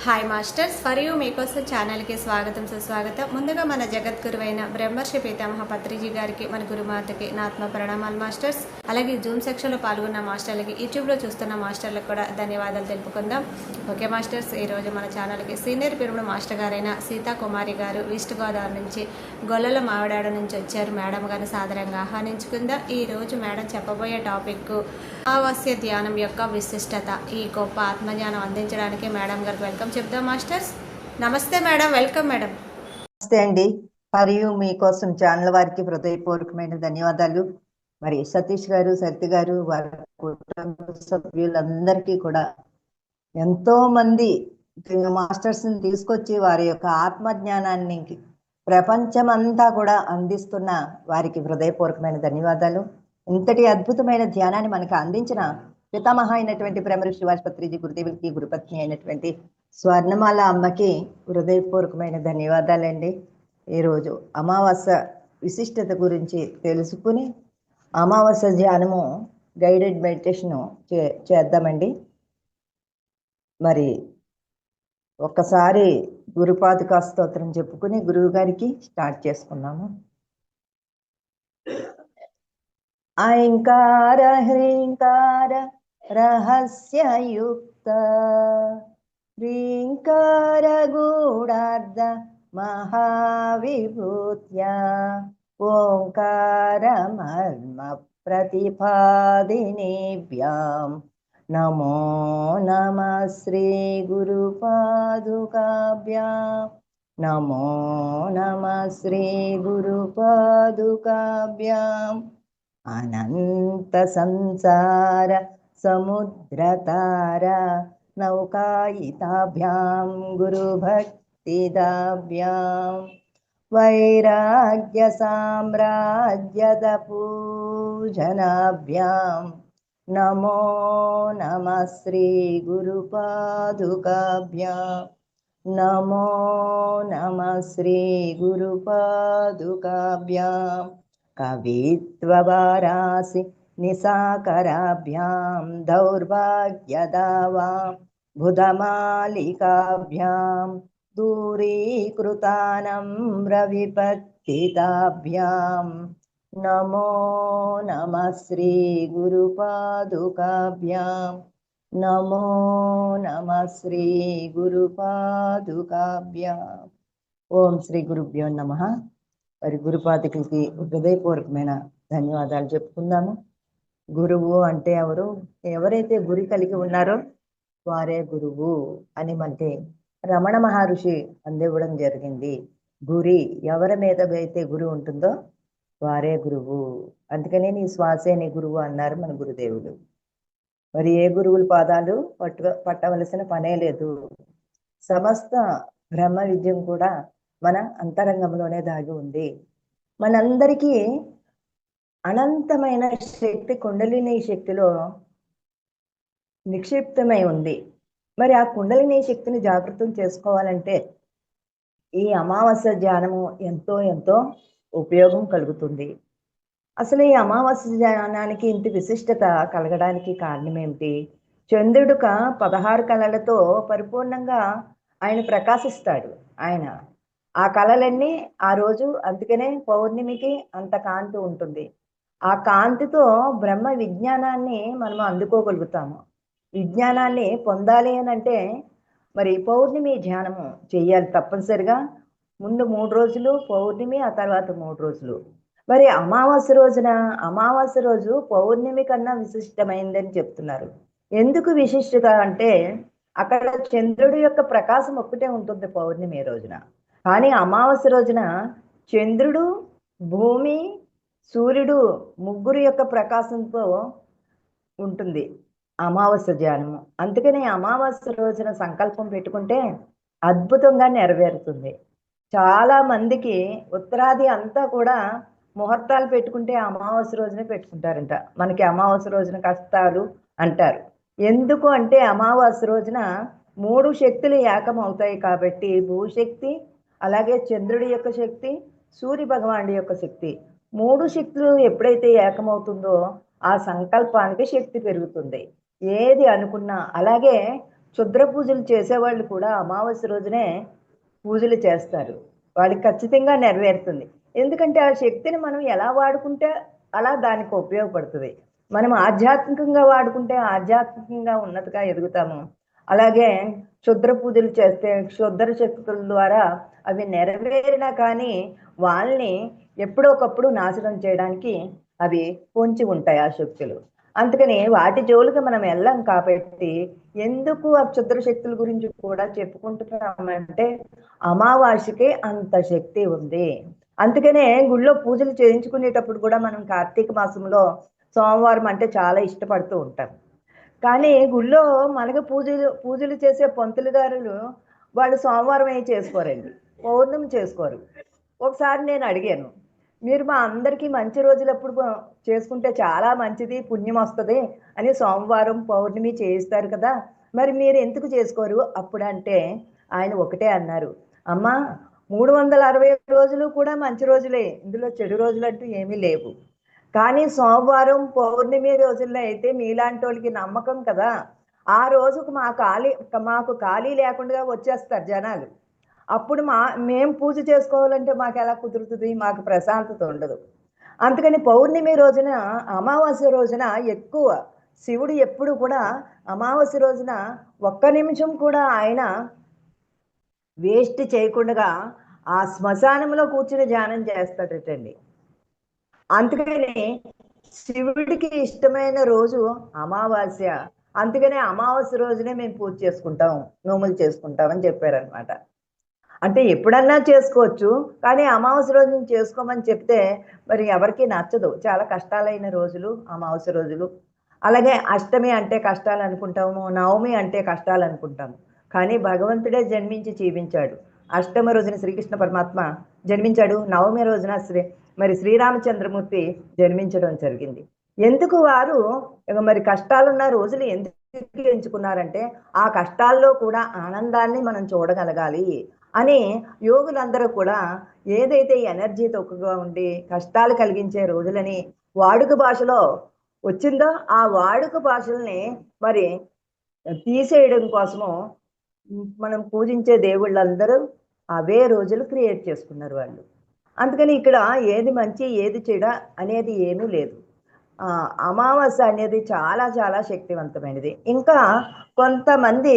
Hi masters, for you మీకోసం ఛానల్కి స్వాగతం సుస్వాగతం. ముందుగా మన జగద్గురువైన బ్రహ్మర్షి పీతామహ పత్రిజీ గారికి, మన గురుమాతకి నా ఆత్మ ప్రణామాలు మాస్టర్స్. అలాగే జూమ్ సెక్షన్లో పాల్గొన్న మాస్టర్లకి, యూట్యూబ్లో చూస్తున్న మాస్టర్లకు కూడా ధన్యవాదాలు తెలుపుకుందాం. ఓకే మాస్టర్స్, ఈరోజు మన ఛానల్కి సీనియర్ పిరమిడ్ మాస్టర్ గారైన సీతాకుమారి గారు ఈస్ట్ గోదావరి నుంచి గొల్లల మావిడాడ నుంచి వచ్చారు. మేడం గారిని సాదరంగా ఆహ్వానించుకుందాం. ఈరోజు మేడం చెప్పబోయే టాపిక్ అమావాస్య ధ్యానం యొక్క విశిష్టత. ఈ గొప్ప ఆత్మజ్ఞానం అందించడానికి మేడం గారికి వెల్కమ్ చెప్దాం మాస్టర్స్. నమస్తే మేడం, వెల్కమ్ మేడం. నమస్తే అండి. మరియు మీకోసం ఛానల్ వారికి హృదయపూర్వకమైన ధన్యవాదాలు. మరి సతీష్ గారు, సరిత గారు, వారి కుటుంబ సభ్యులందరికీ కూడా ఎంతో మంది మాస్టర్స్ ని తీసుకొచ్చి వారి యొక్క ఆత్మజ్ఞానాన్ని ప్రపంచమంతా కూడా అందిస్తున్న వారికి హృదయపూర్వకమైన ధన్యవాదాలు. ఇంతటి అద్భుతమైన ధ్యానాన్ని మనకు అందించిన పితామహ అయినటువంటి బ్రహ్మర్షి పత్రిజీ గురుదేవులకి, గురుపత్ని అయినటువంటి స్వర్ణమాల అమ్మకి హృదయపూర్వకమైన ధన్యవాదాలండి. ఈరోజు అమావాస్య విశిష్టత గురించి తెలుసుకుని అమావాస్య ధ్యానము గైడెడ్ మెడిటేషన్ చేద్దామండి. మరి ఒక్కసారి గురుపాదుకా స్తోత్రం చెప్పుకుని గురువు గారికి స్టార్ట్ చేసుకున్నాము. ఐంకార హ్రీంకార రహస్యయుక్త హ్రీంకార గూఢార్థ మహావిభూత్యా ఓంకార మర్మ ప్రతిపాదినేభ్యాం నమో నమః శ్రీ గురుపాదుకాభ్యాం నమో నమః శ్రీ గురుపాదుకాభ్యాం అనంత సంసార సముద్రతార నౌకాయితాభ్యాం గురుభక్తిదాభ్యాం వైరాగ్య సామ్రాజ్యద పూజనాభ్యాం నమో నమః శ్రీ గురుపాదుకాభ్యాం నమో నమః శ్రీ గురుపాదుకాభ్యాం కవిత్వవారాసి నిసాకరాభ్యాం దౌర్భాగ్యదావాం బుధమాలికాభ్యాం దూరీకృతానం రవిపత్తితాభ్యాం నమో నమః శ్రీ గురుపాదుకాభ్యాం నమో నమః శ్రీ గురుపాదుకాభ్యాం. ఓం శ్రీ గురుభ్యో నమః. మరి గురుపాదుకులకి హృదయపూర్వకమైన ధన్యవాదాలు చెప్పుకుందాము. గురువు అంటే ఎవరు? ఎవరైతే గురి కలిగి ఉన్నారో వారే గురువు అని మనకి రమణ మహర్షి అందివ్వడం జరిగింది. గురి ఎవరి మీద అయితే గురి ఉంటుందో వారే గురువు. అందుకనే నీ శ్వాసే నీ గురువు అన్నారు మన గురుదేవులు. మరి ఏ గురువుల పాదాలు పట్టవలసిన పనే లేదు. సమస్త బ్రహ్మ విద్యం కూడా మన అంతరంగంలోనే దాగి ఉంది. మనందరికీ అనంతమైన శక్తి కుండలిని శక్తిలో నిక్షిప్తమై ఉంది. మరి ఆ కుండలిని శక్తిని జాగృతం చేసుకోవాలంటే ఈ అమావాస్య ధ్యానము ఎంతో ఎంతో ఉపయోగం కలుగుతుంది. అసలు ఈ అమావాస్య ధ్యానానికి ఇంటి విశిష్టత కలగడానికి కారణం ఏమిటి? చంద్రుడు 16 కళలతో పరిపూర్ణంగా ఆయన ప్రకాశిస్తాడు. ఆయన ఆ కళలన్నీ ఆ రోజు, అందుకనే పౌర్ణమికి అంత కాంతి ఉంటుంది. ఆ కాంతితో బ్రహ్మ విజ్ఞానాన్ని మనం అందుకోగలుగుతాము. విజ్ఞానాన్ని పొందాలి అని అంటే మరి పౌర్ణమి ధ్యానము చెయ్యాలి తప్పనిసరిగా. ముందు 3 రోజులు పౌర్ణమి, ఆ తర్వాత 3 రోజులు. మరి అమావాస్య రోజు పౌర్ణమి కన్నా విశిష్టమైందని చెప్తున్నారు. ఎందుకు విశిష్టత అంటే అక్కడ చంద్రుడి యొక్క ప్రకాశం ఒక్కటే ఉంటుంది పౌర్ణమి రోజున. కానీ అమావాస్య రోజున చంద్రుడు, భూమి, సూర్యుడు ముగ్గురు యొక్క ప్రకాశంతో ఉంటుంది అమావాస్య ధ్యానము. అందుకని అమావాస్య రోజున సంకల్పం పెట్టుకుంటే అద్భుతంగా నెరవేరుతుంది. చాలా మందికి ఉత్తరాది అంతా కూడా ముహూర్తాలు పెట్టుకుంటే అమావాస్య రోజునే పెట్టుకుంటారంట. మనకి అమావాస్య రోజున కష్టాలు అంటారు. ఎందుకు అంటే అమావాస్య రోజున 3 శక్తులు ఏకం అవుతాయి కాబట్టి, భూశక్తి, అలాగే చంద్రుడి యొక్క శక్తి, సూర్య భగవానుడి యొక్క శక్తి, 3 శక్తులు ఎప్పుడైతే ఏకమవుతుందో ఆ సంకల్పానికి శక్తి పెరుగుతుంది. ఏది అనుకున్నా. అలాగే క్షుద్ర పూజలు చేసేవాళ్ళు కూడా అమావాస్య రోజునే పూజలు చేస్తారు. వాళ్ళకి ఖచ్చితంగా నెరవేరుతుంది. ఎందుకంటే ఆ శక్తిని మనం ఎలా వాడుకుంటే అలా దానికి ఉపయోగపడుతుంది. మనం ఆధ్యాత్మికంగా వాడుకుంటే ఆధ్యాత్మికంగా ఉన్నతిగా ఎదుగుతాము. అలాగే క్షుద్ర పూజలు చేస్తే క్షుద్ర శక్తుల ద్వారా అవి నెరవేరినా కానీ వాళ్ళని ఎప్పుడో ఒకప్పుడు నాశనం చేయడానికి అవి పొంచి ఉంటాయి ఆ శక్తులు. అందుకని వాటి జోలికి మనం వెళ్ళం కాబట్టి ఎందుకు ఆ క్షుద్ర శక్తుల గురించి కూడా చెప్పుకుంటున్నామంటే అమావాస్యకే అంత శక్తి ఉంది. అందుకనే గుళ్ళో పూజలు చేయించుకునేటప్పుడు కూడా మనం కార్తీక మాసంలో సోమవారం అంటే చాలా ఇష్టపడుతూ ఉంటాం. కానీ గుళ్ళో మనకు పూజలు పూజలు చేసే పంతులు గారులు వాళ్ళు సోమవారం ఏం చేసుకోరండి, పౌర్ణమి చేసుకోరు. ఒకసారి నేను అడిగాను, మీరు మా అందరికీ మంచి రోజులప్పుడు చేసుకుంటే చాలా మంచిది, పుణ్యం వస్తుంది అని సోమవారం పౌర్ణమి చేయిస్తారు కదా, మరి మీరు ఎందుకు చేసుకోరు అప్పుడు అంటే ఆయన ఒకటే అన్నారు, అమ్మా 365 రోజులు కూడా మంచి రోజులే, ఇందులో చెడు రోజులు అంటూ ఏమీ లేవు. కానీ సోమవారం పౌర్ణమి రోజుల్లో అయితే మీలాంటి వాళ్ళకి నమ్మకం కదా, ఆ రోజుకు మాకు ఖాళీ లేకుండా వచ్చేస్తారు జనాలు. అప్పుడు మేము పూజ చేసుకోవాలంటే మాకు ఎలా కుదురుతుంది, మాకు ప్రశాంతత ఉండదు. అందుకని పౌర్ణమి రోజున అమావాస్య రోజున ఎక్కువ శివుడు ఎప్పుడు కూడా అమావాస్య రోజున ఒక్క నిమిషం కూడా ఆయన వేస్ట్ చేయకుండా ఆ శ్మశానంలో కూర్చుని ధ్యానం చేస్తాడటండి. అందుకని శివుడికి ఇష్టమైన రోజు అమావాస్య. అందుకనే అమావాస్య రోజునే మేము పూజ చేసుకుంటాం, నోములు చేసుకుంటాం అని చెప్పారనమాట. అంటే ఎప్పుడన్నా చేసుకోవచ్చు, కానీ అమావాస్య రోజు చేసుకోమని చెప్తే మరి ఎవరికి నచ్చదు. చాలా కష్టాలైన రోజులు అమావాస్య రోజులు. అలాగే అష్టమి అంటే కష్టాలు అనుకుంటాము, నవమి అంటే కష్టాలు అనుకుంటాము. కానీ భగవంతుడే జన్మించి జీవించాడు. అష్టమి రోజున శ్రీకృష్ణ పరమాత్మ జన్మించాడు, నవమి రోజున మరి శ్రీరామచంద్రమూర్తి జన్మించడం జరిగింది. ఎందుకు వారు మరి కష్టాలున్న రోజులు ఎందుకు ఎంచుకున్నారంటే ఆ కష్టాల్లో కూడా ఆనందాన్ని మనం చూడగలగాలి అని యోగులందరూ కూడా ఏదైతే ఎనర్జీ తక్కువగా ఉండి కష్టాలు కలిగించే రోజులని వాడుక భాషలో వచ్చిందో ఆ వాడుక భాషల్ని మరి తీసేయడం కోసము మనం పూజించే దేవుళ్ళందరూ అవే రోజులు క్రియేట్ చేసుకున్నారు వాళ్ళు. అందుకని ఇక్కడ ఏది మంచి ఏది చెడ అనేది ఏమీ లేదు. అమావాస్య అనేది చాలా చాలా శక్తివంతమైనది. ఇంకా కొంతమంది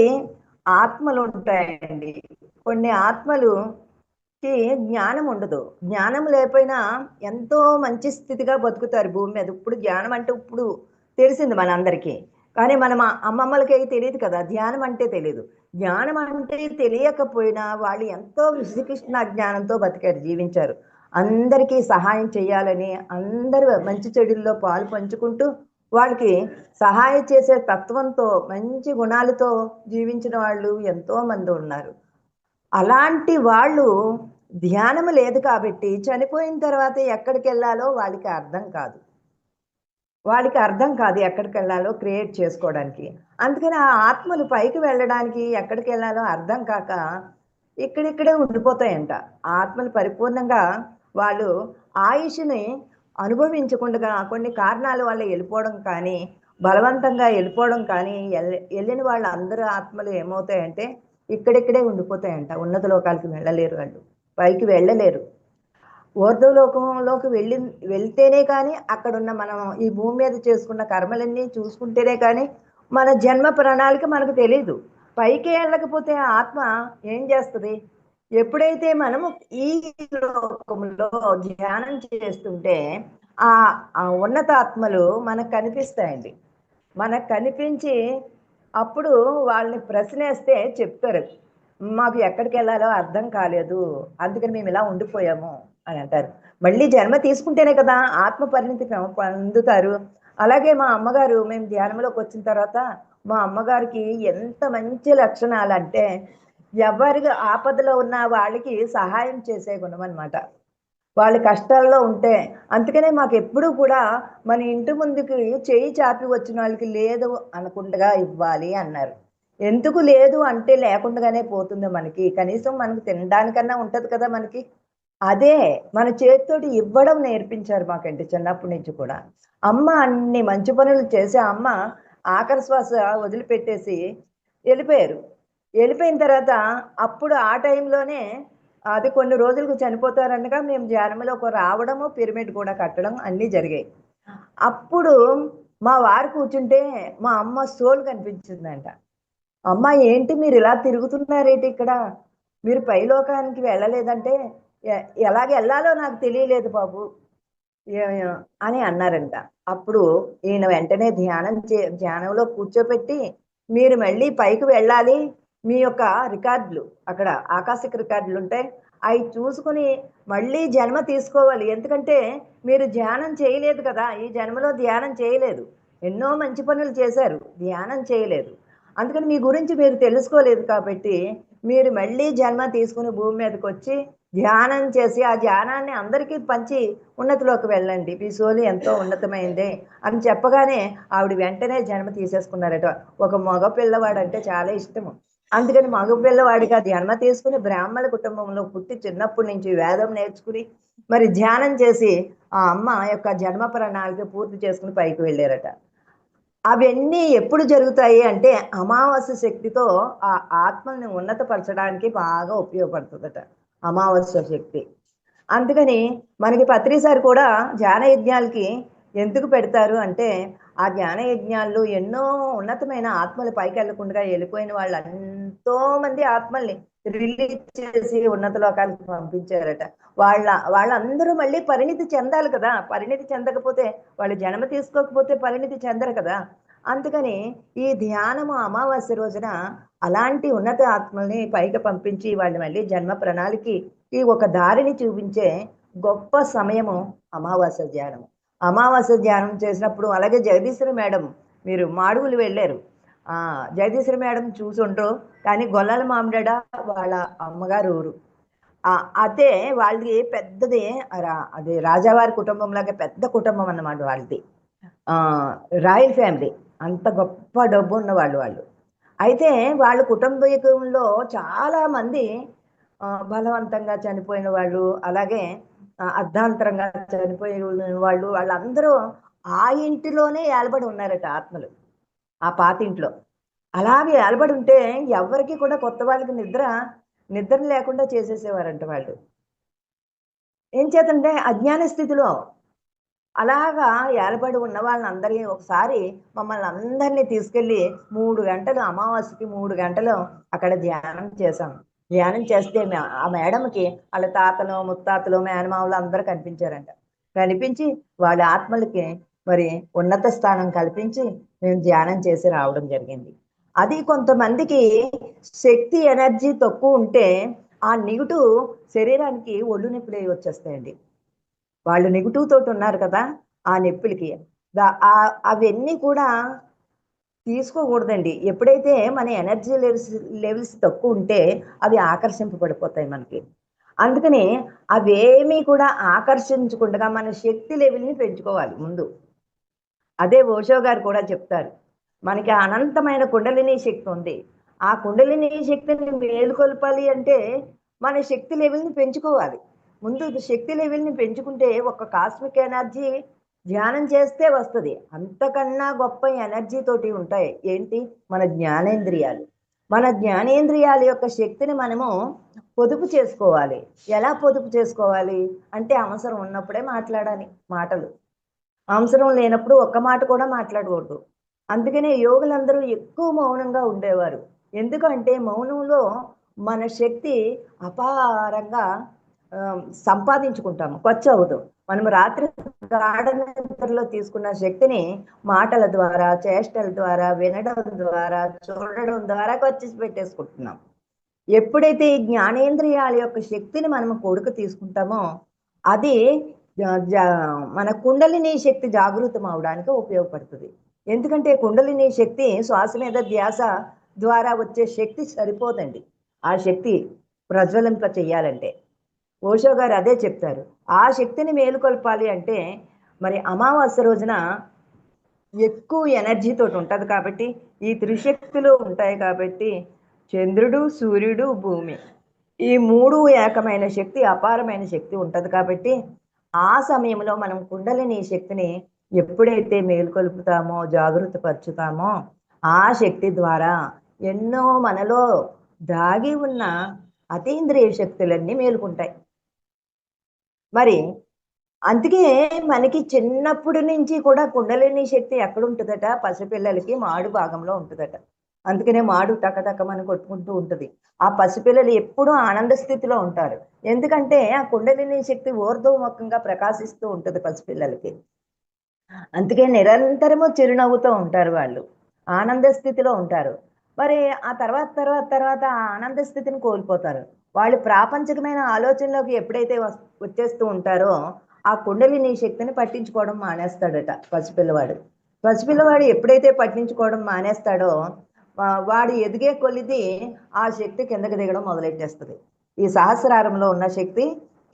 ఆత్మలు ఉంటాయండి. కొన్ని ఆత్మలుకి జ్ఞానం ఉండదు. జ్ఞానం లేకపోయినా ఎంతో మంచి స్థితిగా బతుకుతారు భూమి మీద. ఇప్పుడు జ్ఞానం అంటే ఇప్పుడు తెలిసింది మనందరికీ. కానీ మన అమ్మమ్మలకి తెలియదు కదా, ధ్యానం అంటే తెలియదు. జ్ఞానం అంటే తెలియకపోయినా వాళ్ళు ఎంతో విశ్వకృష్ణ జ్ఞానంతో బతికారు, జీవించారు. అందరికీ సహాయం చేయాలని, అందరూ మంచి చెడుల్లో పాలు పంచుకుంటూ వాళ్ళకి సహాయం చేసే తత్వంతో మంచి గుణాలతో జీవించిన వాళ్ళు ఎంతో మంది ఉన్నారు. అలాంటి వాళ్ళు ధ్యానం లేదు కాబట్టి చనిపోయిన తర్వాత ఎక్కడికి వెళ్ళాలో వాళ్ళకి అర్థం కాదు ఎక్కడికి వెళ్ళాలో క్రియేట్ చేసుకోవడానికి. అందుకని ఆ ఆత్మలు పైకి వెళ్ళడానికి ఎక్కడికి వెళ్ళాలో అర్థం కాక ఇక్కడిక్కడే ఉండిపోతాయంట. ఆత్మలు పరిపూర్ణంగా వాళ్ళు ఆయుష్ని అనుభవించకుండా కొన్ని కారణాల వల్ల వెళ్ళిపోవడం కానీ, బలవంతంగా వెళ్ళిపోవడం కానీ, వెళ్ళిన వాళ్ళ అందరూ ఆత్మలు ఏమవుతాయంటే ఇక్కడిక్కడే ఉండిపోతాయంట. ఉన్నత లోకాలకి వెళ్ళలేరు, వాళ్ళు పైకి వెళ్ళలేరు. ఊర్ధ్వలోకంలోకి వెళ్తేనే కానీ అక్కడున్న మనం ఈ భూమి మీద చేసుకున్న కర్మలన్నీ చూసుకుంటేనే కానీ మన జన్మ ప్రణాళిక మనకు తెలీదు. పైకి వెళ్ళకపోతే ఆత్మ ఏం చేస్తుంది? ఎప్పుడైతే మనము ఈ లోకంలో ధ్యానం చేస్తుంటే ఆ ఉన్నత ఆత్మలు మనకు కనిపిస్తాయండి. మనకు కనిపించి అప్పుడు వాళ్ళని ప్రశ్నేస్తే చెప్తారు, మాకు ఎక్కడికి వెళ్ళాలో అర్థం కాలేదు, అందుకని మేము ఇలా ఉండిపోయాము అని అంటారు. మళ్ళీ జన్మ తీసుకుంటేనే కదా ఆత్మ పరిణితి పొందుతారు. అలాగే మా అమ్మగారు మేము ధ్యానంలోకి వచ్చిన తర్వాత మా అమ్మగారికి ఎంత మంచి లక్షణాలు అంటే ఎవరికి ఆపదలో ఉన్న వాళ్ళకి సహాయం చేసే గుణం అనమాట. వాళ్ళు కష్టాల్లో ఉంటే, అందుకనే మాకు ఎప్పుడూ కూడా మన ఇంటి ముందుకి చేయి చాపి వచ్చిన వాళ్ళకి లేదు అనకుండా ఇవ్వాలి అన్నారు. ఎందుకు లేదు అంటే లేకుండానే పోతుంది మనకి, కనీసం మనకు తినడానికన్నా ఉంటుంది కదా మనకి. అదే మన చేతితోటి ఇవ్వడం నేర్పించారు మాకంటే చిన్నప్పటి నుంచి కూడా. అమ్మ అన్ని మంచి పనులు చేసే అమ్మ ఆఖరి శ్వాస వదిలిపెట్టేసి వెళ్ళిపోయారు. వెళ్ళిపోయిన తర్వాత అప్పుడు ఆ టైంలోనే అది కొన్ని రోజులకు చనిపోతారనగా మేము ధ్యానంలోకి రావడము, పిరమిడ్ కూడా కట్టడం అన్నీ జరిగాయి. అప్పుడు మా వారు కూర్చుంటే మా అమ్మ సోల్ కనిపించిందంట. "అమ్మ ఏంటి మీరిలా తిరుగుతున్నారేంటి ఇక్కడ? మీరు పైలోకానికి వెళ్ళలేదంటే" "ఎ ఎలాగెళ్ళాలో నాకు తెలియలేదు బాబు" అని అన్నారంట. అప్పుడు ఈయన వెంటనే ధ్యానంలో కూర్చోపెట్టి, "మీరు మళ్ళీ పైకి వెళ్ళాలి. మీ యొక్క రికార్డులు అక్కడ ఆకాశిక రికార్డులుంటాయి. అయి చూసుకొని మళ్ళీ జన్మ తీసుకోవాలి. ఎందుకంటే మీరు ధ్యానం చేయలేదు కదా! ఈ జన్మలో ధ్యానం చేయలేదు. ఎన్నో మంచి పనులు చేశారు. ధ్యానం చేయలేదు. అందుకని మీ గురించి మీరు తెలుసుకోలేదు కాబట్టి, మీరు మళ్ళీ జన్మ తీసుకొని భూమి మీదకొచ్చి ధ్యానం చేసి, ఆ ధ్యానాన్ని అందరికీ పంచి ఉన్నతిలోకి వెళ్ళండి. మీ సోలు ఎంతో ఉన్నతమైందే అని చెప్పగానే ఆవిడ వెంటనే జన్మ తీసేసుకున్నారట. ఒక మగ పిల్లవాడంటే చాలా ఇష్టము. అందుకని మగ పిల్లవాడికి ఆ జన్మ తీసుకుని బ్రాహ్మణ కుటుంబంలో పుట్టి చిన్నప్పటి నుంచి వేదం నేర్చుకుని, మరి ధ్యానం చేసి ఆ అమ్మ యొక్క జన్మ ప్రణాళిక పూర్తి చేసుకొని పైకి వెళ్ళారట. అవన్నీ ఎప్పుడు జరుగుతాయి అంటే అమావాస్య శక్తితో ఆ ఆత్మల్ని ఉన్నతపరచడానికి బాగా ఉపయోగపడుతుందట అమావాస్య శక్తి. అందుకని మనకి పత్రిసారి కూడా ధ్యాన యజ్ఞాలకి ఎందుకు పెడతారు అంటే, ఆ ధ్యాన యజ్ఞాల్లో ఎన్నో ఉన్నతమైన ఆత్మలు పైకెళ్ళకుండా వెళ్ళిపోయిన వాళ్ళు ఎంతో మంది ఆత్మల్ని రిలీజ్ చేసి ఉన్నత లోకాలకు పంపించారట. వాళ్ళ వాళ్ళందరూ మళ్ళీ పరిణితి చెందాలి కదా! పరిణితి చెందకపోతే వాళ్ళు జన్మ తీసుకోకపోతే పరిణితి చెందరు కదా! అందుకని ఈ ధ్యానము అమావాస్య రోజున అలాంటి ఉన్నత ఆత్మల్ని పైకి పంపించి వాళ్ళు మళ్ళీ జన్మ ప్రణాళికి ఈ ఒక దారిని చూపించే గొప్ప సమయము అమావాస్య ధ్యానం. అమావాస్య ధ్యానం చేసినప్పుడు అలాగే జగదీశ్వరి మేడం మీరు మాడుగులు వెళ్ళారు. జగదీశ్వరి మేడం చూసుండ్రు. కానీ గొల్లల మామిడాడ వాళ్ళ అమ్మగారు ఊరు. అదే వాళ్ళది పెద్దది అది రాజావారి కుటుంబంలాగా పెద్ద కుటుంబం అన్నమాట వాళ్ళది. Royal family. అంత గొప్ప డబ్బున్న వాళ్ళు వాళ్ళు. అయితే వాళ్ళ కుటుంబీకుల్లో చాలా మంది బలవంతంగా చనిపోయిన వాళ్ళు, అలాగే అర్ధాంతరంగా చనిపోయిన వాళ్ళు, వాళ్ళందరూ ఆ ఇంటిలోనే ఏలబడి ఉన్నారట ఆత్మలు. ఆ పాతింట్లో. అలాగే ఏలబడి ఉంటే ఎవ్వరికీ కూడా కొత్త వాళ్ళకి నిద్ర లేకుండా చేసేసేవారంట వాళ్ళు. ఏం చేతంటే అజ్ఞాన స్థితిలో అలాగా ఏలబడి ఉన్న వాళ్ళందరిని ఒకసారి మమ్మల్ని అందరినీ తీసుకెళ్ళి 3 గంటలు అమావాస్యకి 3 గంటలు అక్కడ ధ్యానం చేశాం. ధ్యానం చేస్తే ఆ మేడంకి ఆళ్ళ తాతలు, ముత్తాతలు, మేనమామలు అందరూ కనిపించారంట. కనిపించి వాళ్ళ ఆత్మలకి మరి ఉన్నత స్థానం కల్పించి మేము ధ్యానం చేసి రావడం జరిగింది. అది కొంతమందికి శక్తి, ఎనర్జీ తక్కువుంటే ఆ నెగెటివ్ శరీరానికి ఒళ్ళు నొప్పులయి వచ్చేస్తాయండి. వాళ్ళు నెగెటివ్ తోటి ఉన్నారు కదా! ఆ నొప్పులకి. అవన్నీ కూడా తీసుకోకూడదండి. ఎప్పుడైతే మన ఎనర్జీ లెవెల్స్ తక్కువుంటే అవి ఆకర్షింపబడిపోతాయి మనకి. అందుకని అవేమీ కూడా ఆకర్షించకుండగా మన శక్తి లెవెల్‌ని పెంచుకోవాలి ముందు. అదే ఓషో గారు కూడా చెప్తారు. మనకి అనంతమైన కుండలిని శక్తి ఉంది. ఆ కుండలిని శక్తిని మేలుకొల్పాలి అంటే మన శక్తి లెవెల్‌ని పెంచుకోవాలి. ముందు శక్తి లెవెల్‌ని పెంచుకుంటే ఒక కాస్మిక్ ఎనర్జీ ధ్యానం చేస్తే వస్తది. అంతకన్నా గొప్ప ఎనర్జీ తోటి ఉంటాయి. ఏంటి? మన జ్ఞానేంద్రియాలు. మన జ్ఞానేంద్రియాల యొక్క శక్తిని మనము పొదుపు చేసుకోవాలి. ఎలా పొదుపు చేసుకోవాలి? అంటే అవసరం ఉన్నప్పుడే మాట్లాడాలి మాటలు. అవసరం లేనప్పుడు ఒక్క మాట కూడా మాట్లాడకూడదు. అందుకనే యోగులందరూ ఎక్కువ మౌనంగా ఉండేవారు. ఎందుకంటే మౌనంలో మన శక్తి అపారంగా సంపాదించుకుంటాము. ఖర్చవ్వదు. మనం రాత్రి గాఢ నిద్రలో తీసుకున్న శక్తిని మాటల ద్వారా, చేష్టల ద్వారా, వినడం ద్వారా, చూడడం ద్వారా ఖర్చు పెట్టేసుకుంటున్నాం. ఎప్పుడైతే ఈ జ్ఞానేంద్రియాల యొక్క శక్తిని మనం కొడుకు తీసుకుంటామో అది మన కుండలిని శక్తి జాగృతం అవడానికి ఉపయోగపడుతుంది. ఎందుకంటే కుండలిని శక్తి శ్వాస మీద ధ్యాస ద్వారా వచ్చే శక్తి సరిపోదండి. ఆ శక్తి ప్రజ్వలింప చెయ్యాలంటే ఓషో గారు అదే చెప్తారు. ఆ శక్తిని మేలుకొల్పాలి అంటే మరి అమావాస్య రోజున ఎక్కువ ఎనర్జీ తోటి ఉంటది కాబట్టి ఈ త్రిశక్తులు ఉంటాయి కాబట్టి చంద్రుడు, సూర్యుడు, భూమి ఈ 3 ఏకమైన శక్తి, అపారమైన శక్తి ఉంటది కాబట్టి ఆ సమయంలో మనం కుండలిని శక్తిని ఎప్పుడైతే మేలుకొల్పుతామో, జాగృత పరుచుతామో ఆ శక్తి ద్వారా ఎన్నో మనలో దాగి ఉన్న అతీంద్రియ శక్తులన్నీ మేలుకుంటాయి. మరి అందుకే మనకి చిన్నప్పటి నుంచి కూడా కుండలిని శక్తి ఎక్కడుంటదట? పసిపిల్లలకి మాడు భాగంలో ఉంటదట. అందుకనే మాడు టకటకమని కొట్టుకుంటూ ఉంటది. ఆ పసిపిల్లలు ఎప్పుడూ ఆనంద స్థితిలో ఉంటారు. ఎందుకంటే ఆ కుండలిని శక్తి ఊర్ధ్వముఖంగా ప్రకాశిస్తూ ఉంటది పసిపిల్లలకి. అందుకే నిరంతరము చిరునవ్వుతో ఉంటారు వాళ్ళు. ఆనంద స్థితిలో ఉంటారు. మరి ఆ తర్వాత ఆ ఆనంద స్థితిని కోల్పోతారు. వాళ్ళు ప్రాపంచికమైన ఆలోచనలోకి ఎప్పుడైతే వచ్చేస్తూ ఉంటారో, ఆ కుండలిని శక్తిని పట్టించుకోవడం మానేస్తాడట పసిపిల్లవాడు. పసిపిల్లవాడు ఎప్పుడైతే పట్టించుకోవడం మానేస్తాడో, వాడు ఎదిగే కొలిది ఆ శక్తి కిందకి దిగడం మొదలెట్టేస్తది. ఈ సహస్రారంలో ఉన్న శక్తి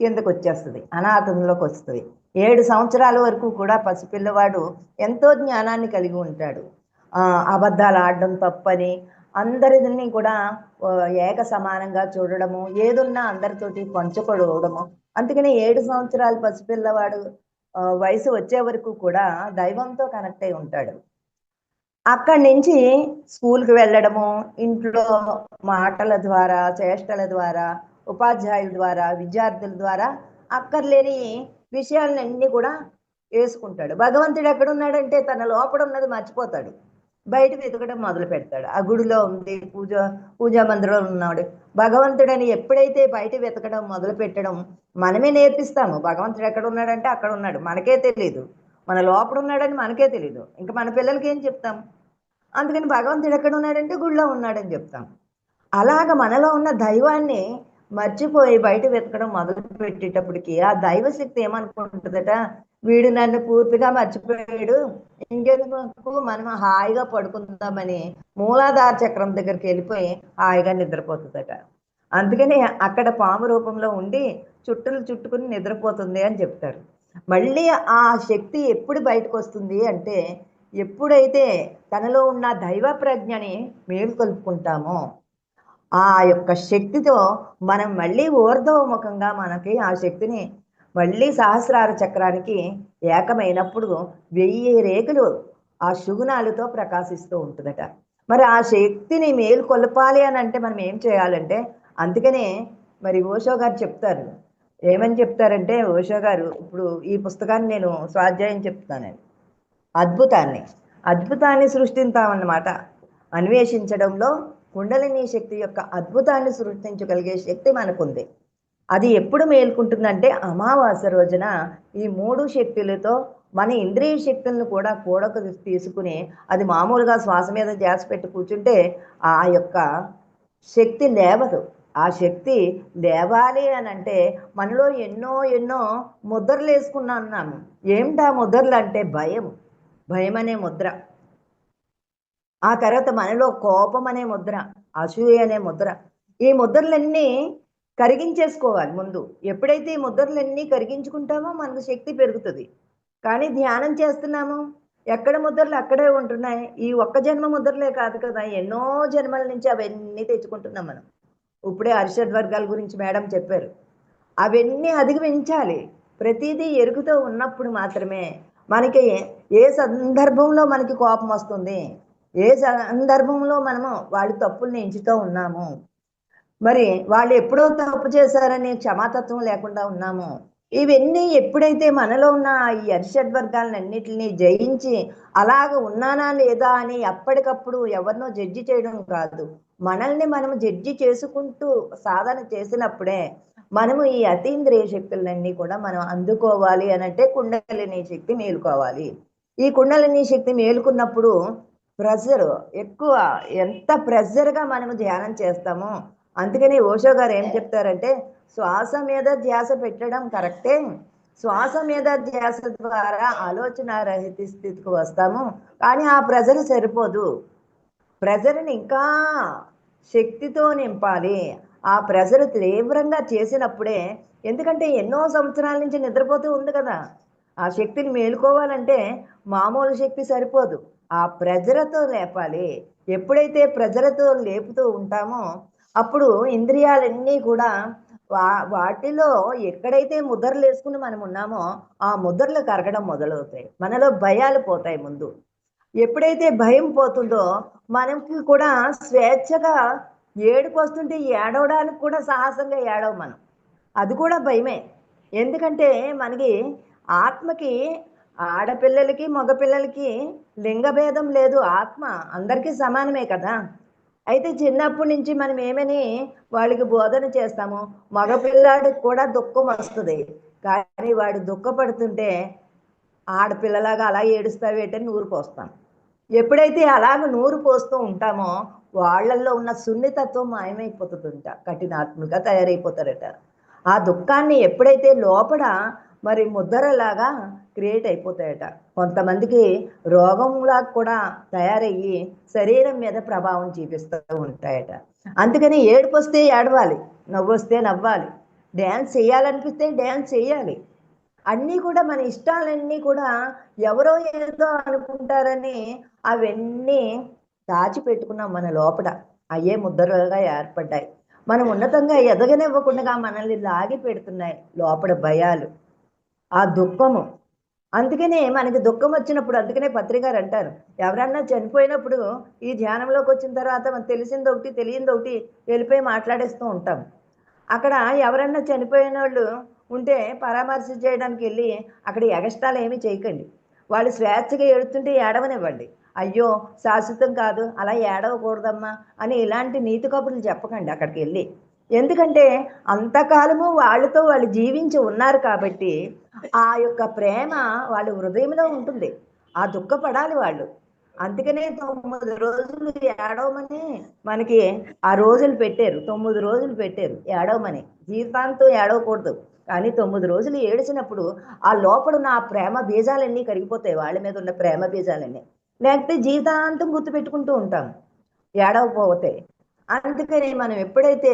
కిందకొచ్చేస్తది. అనాథంలోకొస్తది. 7 సంవత్సరాల వరకు కూడా పసిపిల్లవాడు ఎంతో జ్ఞానాన్ని కలిగి ఉంటాడు. అబద్ధాలు ఆడడం తప్పని, అందరిని కూడా ఏక సమానంగా చూడడము, ఏదున్నా అందరితోటి పంచుకోవడము. అందుకని 7 సంవత్సరాల పసిపిల్లవాడు వయసు వచ్చే వరకు కూడా దైవంతో కనెక్ట్ అయి ఉంటాడు. అక్కడి నుంచి స్కూల్‌కి వెళ్ళడము, ఇంట్లో మాటల ద్వారా, చేష్టల ద్వారా, ఉపాధ్యాయుల ద్వారా, విద్యార్థుల ద్వారా అక్కర్లేని విషయాలన్నీ కూడా ఏసుకుంటాడు. భగవంతుడు ఎక్కడున్నాడంటే తన లోపల ఉన్నది మర్చిపోతాడు. బయట వెతకడం మొదలుపెడతాడు. ఆ గుడిలో ఉంది, పూజా మందిరంలో ఉన్నాడు. భగవంతుడని ఎప్పుడైతే బయట వెతకడం మొదలుపెట్టడం మనమే నేర్పిస్తాము. భగవంతుడు ఎక్కడున్నాడంటే అక్కడున్నాడు. మనకే తెలీదు. మన లోపల ఉన్నాడని మనకే తెలీదు. ఇంక మన పిల్లలకేం చెప్తాం? అందుకని భగవంతుడు ఎక్కడున్నాడంటే గుడిలో ఉన్నాడని చెప్తాం. అలాగ మనలో ఉన్న దైవాన్ని మర్చిపోయి బయట వెతకడం మొదలుపెట్టేటప్పటికి ఆ దైవశక్తి ఏమనుకుంటదట, వీడు నన్ను పూర్తిగా మర్చిపోయాడు. ఇంకెందుకు మనం హాయిగా పడుకుందామని మూలాధార చక్రం దగ్గరికి వెళ్ళిపోయి హాయిగా నిద్రపోతుందట. అందుకని అక్కడ పాము రూపంలో ఉండి చుట్టలు చుట్టుకుని నిద్రపోతుంది అని చెప్తారు. మళ్ళీ ఆ శక్తి ఎప్పుడు బయటకొస్తుంది అంటే, ఎప్పుడైతే తనలో ఉన్న దైవ ప్రజ్ఞని మేలుకొల్పుకుంటామో, ఆ యొక్క శక్తితో మనం మళ్ళీ ఊర్ధ్వముఖంగా మనకి ఆ శక్తిని మళ్ళీ సహస్రార చక్రానికి ఏకమైనప్పుడు 1000 రేకులు ఆ శుగునాలతో ప్రకాశిస్తూ ఉంటుందట. మరి ఆ శక్తిని మేలుకొల్పాలి అని అంటే మనం ఏం చేయాలంటే, అందుకనే మరి ఓషో గారు చెప్తారు. ఏమని చెప్తారంటే ఓషో గారు, ఇప్పుడు ఈ పుస్తకాన్ని నేను స్వాధ్యాయం చెప్తున్నానండి. అద్భుతాన్ని, అద్భుతాన్ని సృష్టింతామన్నమాట. అన్వేషించడంలో కుండలిని శక్తి యొక్క అద్భుతాన్ని సృష్టించగలిగే శక్తి మనకుంది. అది ఎప్పుడు మేల్కుంటుందంటే అమావాస్య రోజున ఈ 3 శక్తులతో మన ఇంద్రియ శక్తులను కూడా కూడక తీసుకుని, అది మామూలుగా శ్వాస మీద ధ్యాస పెట్టి కూర్చుంటే ఆ యొక్క శక్తి లేవదు. ఆ శక్తి లేవాలి అనంటే మనలో ఎన్నో ఎన్నో ముద్రలేసుకున్నాము. ఏమిటా ముద్రలంటే భయం. భయమనే ముద్ర. ఆ తర్వాత మనలో కోపం అనే ముద్ర, అసూయ అనే ముద్ర. ఈ ముద్రలన్నీ కరిగించేసుకోవాలి ముందు. ఎప్పుడైతే ఈ ముద్రలన్నీ కరిగించుకుంటామో మనకు శక్తి పెరుగుతది. కానీ ధ్యానం చేస్తున్నాము. ఎక్కడ ముద్రలు అక్కడే ఉంటున్నాయి. ఈ ఒక్క జన్మ ముద్రలే కాదు కదా! ఎన్నో జన్మల నుంచి అవన్నీ తెచ్చుకుంటున్నాం మనం. ఇప్పుడే అరిషడ్ వర్గాల గురించి మేడం చెప్పారు. అవన్నీ అధిగమించాలి. ప్రతీదీ ఎరుగుతూ ఉన్నప్పుడు మాత్రమే మనకి ఏ సందర్భంలో మనకి కోపమొస్తుంది, ఏ సందర్భంలో మనము వాళ్ళ తప్పుల్ని ఎంచుతూ ఉన్నాము, మరి వాళ్ళు ఎప్పుడో తప్పు చేశారని క్షమాతత్వం లేకుండా ఉన్నాము. ఇవన్నీ ఎప్పుడైతే మనలో ఉన్న ఈ అరిషడ్ వర్గాలన్నిటిని జయించి అలాగ ఉన్నానా లేదా అని ఎప్పటికప్పుడు ఎవరినో జడ్జి చేయడం కాదు. మనల్ని మనం జడ్జి చేసుకుంటూ సాధన చేసినప్పుడే మనము ఈ అతీంద్రియ శక్తులన్నీ కూడా మనం అందుకోవాలి అనంటే కుండలిని శక్తి మేలుకోవాలి. ఈ కుండలిని శక్తి మేలుకున్నప్పుడు ప్రెషర్ ఎక్కువ, ఎంత ప్రెషర్‌గా మనము ధ్యానం చేస్తామో, అందుకని ఓషో గారు ఏం చెప్తారంటే, శ్వాస మీద ధ్యాస పెట్టడం కరెక్టే. శ్వాస మీద ధ్యాస ద్వారా ఆలోచన రహిత స్థితికి వస్తాము. కానీ ఆ ప్రెషర్ సరిపోదు. ప్రెషర్‌ని ఇంకా శక్తితో నింపాలి. ఆ ప్రెషర్ తీవ్రంగా చేసినప్పుడే, ఎందుకంటే ఎన్నో సంవత్సరాల నుంచి నిద్రపోతూ ఉంది కదా! ఆ శక్తిని మేలుకోవాలంటే మామూలు శక్తి సరిపోదు. ఆ ప్రెషర్‌తో లేపాలి. ఎప్పుడైతే ప్రెషర్‌తో లేపుతూ ఉంటామో, అప్పుడు ఇంద్రియాలన్నీ కూడా వా వాటిలో ఎక్కడైతే ముద్రలేసుకొని మనం ఉన్నామో, ఆ ముద్రలు కరగడం మొదలవుతాయి. మనలో భయాలు పోతాయి ముందు. ఎప్పుడైతే భయం పోతుందో మనకి కూడా స్వేచ్ఛగా ఏడుపు వస్తుంటే ఏడవడానికి కూడా సాహసంగా ఏడవ మనం. అది కూడా భయమే. ఎందుకంటే మనకి ఆత్మకి ఆడపిల్లలకి, మగపిల్లలకి లింగ భేదం లేదు. ఆత్మ అందరికీ సమానమే కదా! అయితే చిన్నప్పటి నుంచి మనం ఏమని వాళ్ళకి బోధన చేస్తాము, మగపిల్లాడికి కూడా దుఃఖం వస్తది. కానీ వాడు దుఃఖపడుతుంటే ఆడపిల్లలాగా అలా ఏడుస్తావేంటని నూరు పోస్తాం. ఎప్పుడైతే అలాగ నూరు పోస్తూ ఉంటామో వాళ్ళల్లో ఉన్న సున్నితత్వం మాయమైపోతుందంట. కఠినాత్ములుగా తయారైపోతారట. ఆ దుఃఖాన్ని ఎప్పుడైతే లోపల మరి ముద్దరలాగా క్రియేట్ అయిపోతాయట. కొంతమందికి రోగంలా కూడా తయారయ్యి శరీరం మీద ప్రభావం చూపిస్తూ ఉంటాయట. అందుకని ఏడుపొస్తే ఏడవాలి, నవ్వొస్తే నవ్వాలి, డ్యాన్స్ చేయాలనిపిస్తే డ్యాన్స్ చేయాలి. అన్నీ కూడా మన ఇష్టాలన్నీ కూడా ఎవరో ఏదో అనుకుంటారని అవన్నీ దాచిపెట్టుకున్నాం మన లోపల. అయ్యే ముద్దలుగా ఏర్పడ్డాయి. మనం ఉన్నతంగా ఎదగనివ్వకుండా మనల్ని లాగి పెడుతున్నాయి లోపల భయాలు, ఆ దుఃఖము. అందుకనే మనకి దుఃఖం వచ్చినప్పుడు, అందుకనే పత్రికారు అంటారు, ఎవరన్నా చనిపోయినప్పుడు ఈ ధ్యానంలోకి వచ్చిన తర్వాత మనకు తెలిసింది ఒకటి తెలియంది ఒకటి వెళ్ళిపోయి మాట్లాడేస్తూ ఉంటాం. అక్కడ ఎవరన్నా చనిపోయినోళ్ళు ఉంటే పరామర్శ చేయడానికి వెళ్ళి అక్కడ ఎగస్ట్రాలు ఏమీ చేయకండి. వాళ్ళు స్వేచ్ఛగా ఏడుస్తుంటే ఏడవనివ్వండి. అయ్యో శాశ్వతం కాదు, అలా ఏడవకూడదమ్మా అని ఇలాంటి నీతి కబుర్లు చెప్పకండి అక్కడికి వెళ్ళి. ఎందుకంటే అంతకాలము వాళ్ళతో వాళ్ళు జీవించి ఉన్నారు కాబట్టి ఆ యొక్క ప్రేమ వాళ్ళ హృదయంలో ఉంటుంది. ఆ దుఃఖపడాలి వాళ్ళు. అందుకనే 9 రోజులు ఏడవమని మనకి ఆ రోజులు పెట్టారు. 9 రోజులు పెట్టారు ఏడవమని. జీవితాంతం ఏడవకూడదు. కానీ 9 రోజులు ఏడిచినప్పుడు ఆ లోపడున్న ఆ ప్రేమ బీజాలన్నీ కరిగిపోతాయి. వాళ్ళ మీద ఉన్న ప్రేమ బీజాలన్నీ. లేకపోతే జీవితాంతం గుర్తుపెట్టుకుంటూ ఉంటాం ఏడవకపోతే. అందుకని మనం ఎప్పుడైతే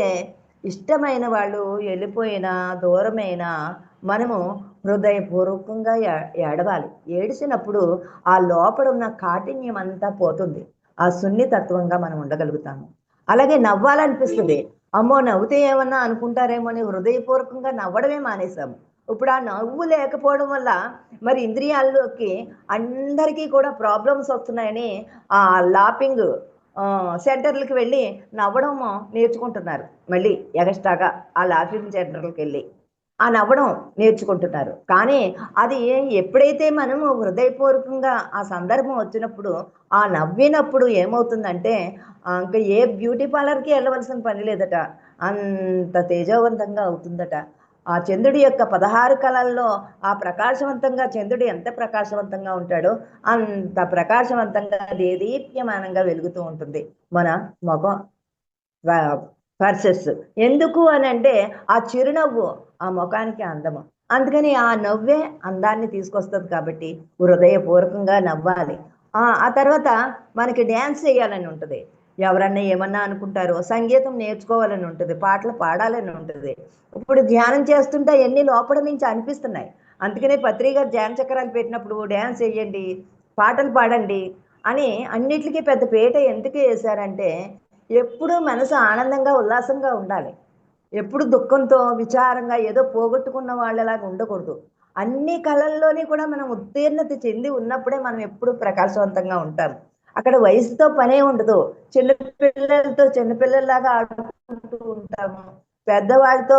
ఇష్టమైన వాళ్ళు వెళ్ళిపోయినా, దూరమైనా మనము హృదయపూర్వకంగా ఏడవాలి. ఏడిసినప్పుడు ఆ లోపల ఉన్న కాఠిన్యం అంతా పోతుంది. ఆ సున్నితత్వంగా మనం ఉండగలుగుతాము. అలాగే నవ్వాలనిపిస్తుంది. అమ్మో నవ్వుతే ఏమన్నా అనుకుంటారేమో అని హృదయపూర్వకంగా నవ్వడమే మానేశాము. ఇప్పుడు ఆ నవ్వు లేకపోవడం వల్ల మరి ఇంద్రియాల్లోకి అందరికీ కూడా ప్రాబ్లమ్స్ వస్తున్నాయని ఆ లాపింగ్ సెంటర్లకి వెళ్ళి నవ్వడం నేర్చుకుంటున్నారు. మళ్ళీ ఎగస్ట్రాగా ఆ లాఫింగ్ సెంటర్లకి వెళ్ళి ఆ నవ్వడం నేర్చుకుంటున్నారు. కానీ అది ఎప్పుడైతే మనము హృదయపూర్వకంగా ఆ సందర్భం వచ్చినప్పుడు ఆ నవ్వినప్పుడు ఏమవుతుందంటే ఇంకా ఏ బ్యూటీ పార్లర్కి వెళ్ళవలసిన పని లేదట. అంత తేజవంతంగా అవుతుందట. ఆ చంద్రుడి యొక్క 16 కళల్లో ఆ ప్రకాశవంతంగా చంద్రుడు ఎంత ప్రకాశవంతంగా ఉంటాడో అంత ప్రకాశవంతంగా దేదీప్యమానంగా వెలుగుతూ ఉంటుంది మన ముఖం పర్సెస్. ఎందుకు అని అంటే ఆ చిరునవ్వు ఆ ముఖానికి అందము. అందుకని ఆ నవ్వే అందాన్ని తీసుకొస్తుంది కాబట్టి హృదయపూర్వకంగా నవ్వాలి. ఆ తర్వాత మనకి డ్యాన్స్ చేయాలని ఉంటుంది. ఎవరన్నా ఏమన్నా అనుకుంటారో, సంగీతం నేర్చుకోవాలని ఉంటుంది, పాటలు పాడాలని ఉంటుంది. ఇప్పుడు ధ్యానం చేస్తుంటే ఎన్ని లోపల నుంచి అనిపిస్తున్నాయి. అందుకనే పత్రిక ధ్యాన చక్రాలు పెట్టినప్పుడు డ్యాన్స్ వేయండి, పాటలు పాడండి అని అన్నిటికీ పెద్ద పీట ఎందుకు వేశారంటే ఎప్పుడూ మనసు ఆనందంగా ఉల్లాసంగా ఉండాలి. ఎప్పుడు దుఃఖంతో విచారంగా ఏదో పోగొట్టుకున్న వాళ్ళలాగా ఉండకూడదు. అన్ని కళల్లోని కూడా మనం ఉత్తీర్ణత చెంది ఉన్నప్పుడే మనం ఎప్పుడు ప్రకాశవంతంగా ఉంటాం. అక్కడ వయసుతో పనే ఉండదు. చిన్నపిల్లలతో చిన్నపిల్లల్లాగా ఆడుకుంటూ ఉంటాము. పెద్దవాళ్ళతో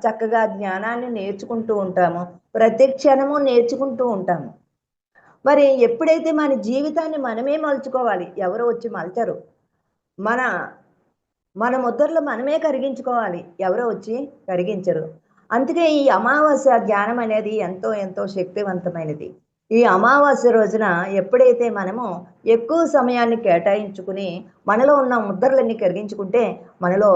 చక్కగా జ్ఞానాన్ని నేర్చుకుంటూ ఉంటాము. ప్రతి క్షణము నేర్చుకుంటూ ఉంటాము. మరి ఎప్పుడైతే మన జీవితాన్ని మనమే మలుచుకోవాలి, ఎవరో వచ్చి మలచరు. మన మన ముద్రలు మనమే కరిగించుకోవాలి, ఎవరో వచ్చి కరిగించరు. అందుకే ఈ అమావాస్య ధ్యానం అనేది ఎంతో ఎంతో శక్తివంతమైనది. ఈ అమావాస్య రోజున ఎప్పుడైతే మనము ఎక్కువ సమయాన్ని కేటాయించుకుని మనలో ఉన్న ముద్రలన్నీ కరిగించుకుంటే మనలో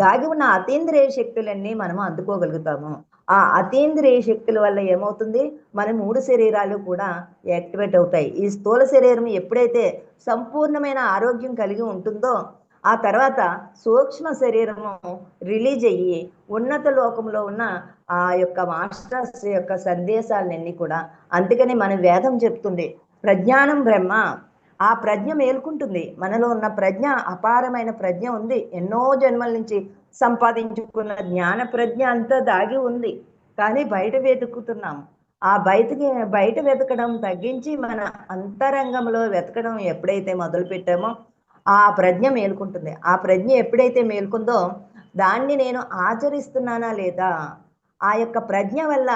దాగి ఉన్న అతీంద్రియ శక్తులన్నీ మనము అందుకోగలుగుతాము. ఆ అతీంద్రియ శక్తుల వల్ల ఏమవుతుంది, మన 3 శరీరాలు కూడా యాక్టివేట్ అవుతాయి. ఈ స్థూల శరీరం ఎప్పుడైతే సంపూర్ణమైన ఆరోగ్యం కలిగి ఉంటుందో ఆ తర్వాత సూక్ష్మ శరీరము రిలీజ్ అయ్యి ఉన్నత లోకంలో ఉన్న ఆ యొక్క మాస్టర్స్ యొక్క సందేశాలన్నీ కూడా. అందుకని మన వేదం చెప్తుంది ప్రజ్ఞానం బ్రహ్మ. ఆ ప్రజ్ఞ మేల్కుంటుంది. మనలో ఉన్న ప్రజ్ఞ అపారమైన ప్రజ్ఞ ఉంది. ఎన్నో జన్మల నుంచి సంపాదించుకున్న జ్ఞాన ప్రజ్ఞ అంతా దాగి ఉంది. కానీ బయట వెతుకుతున్నాము. ఆ బయట వెతకడం తగ్గించి మన అంతరంగంలో వెతకడం ఎప్పుడైతే మొదలు పెట్టామో ఆ ప్రజ్ఞ మేలుకుంటుంది. ఆ ప్రజ్ఞ ఎప్పుడైతే మేలుకుందో దాన్ని నేను ఆచరిస్తున్నానా లేదా, ఆ యొక్క ప్రజ్ఞ వల్ల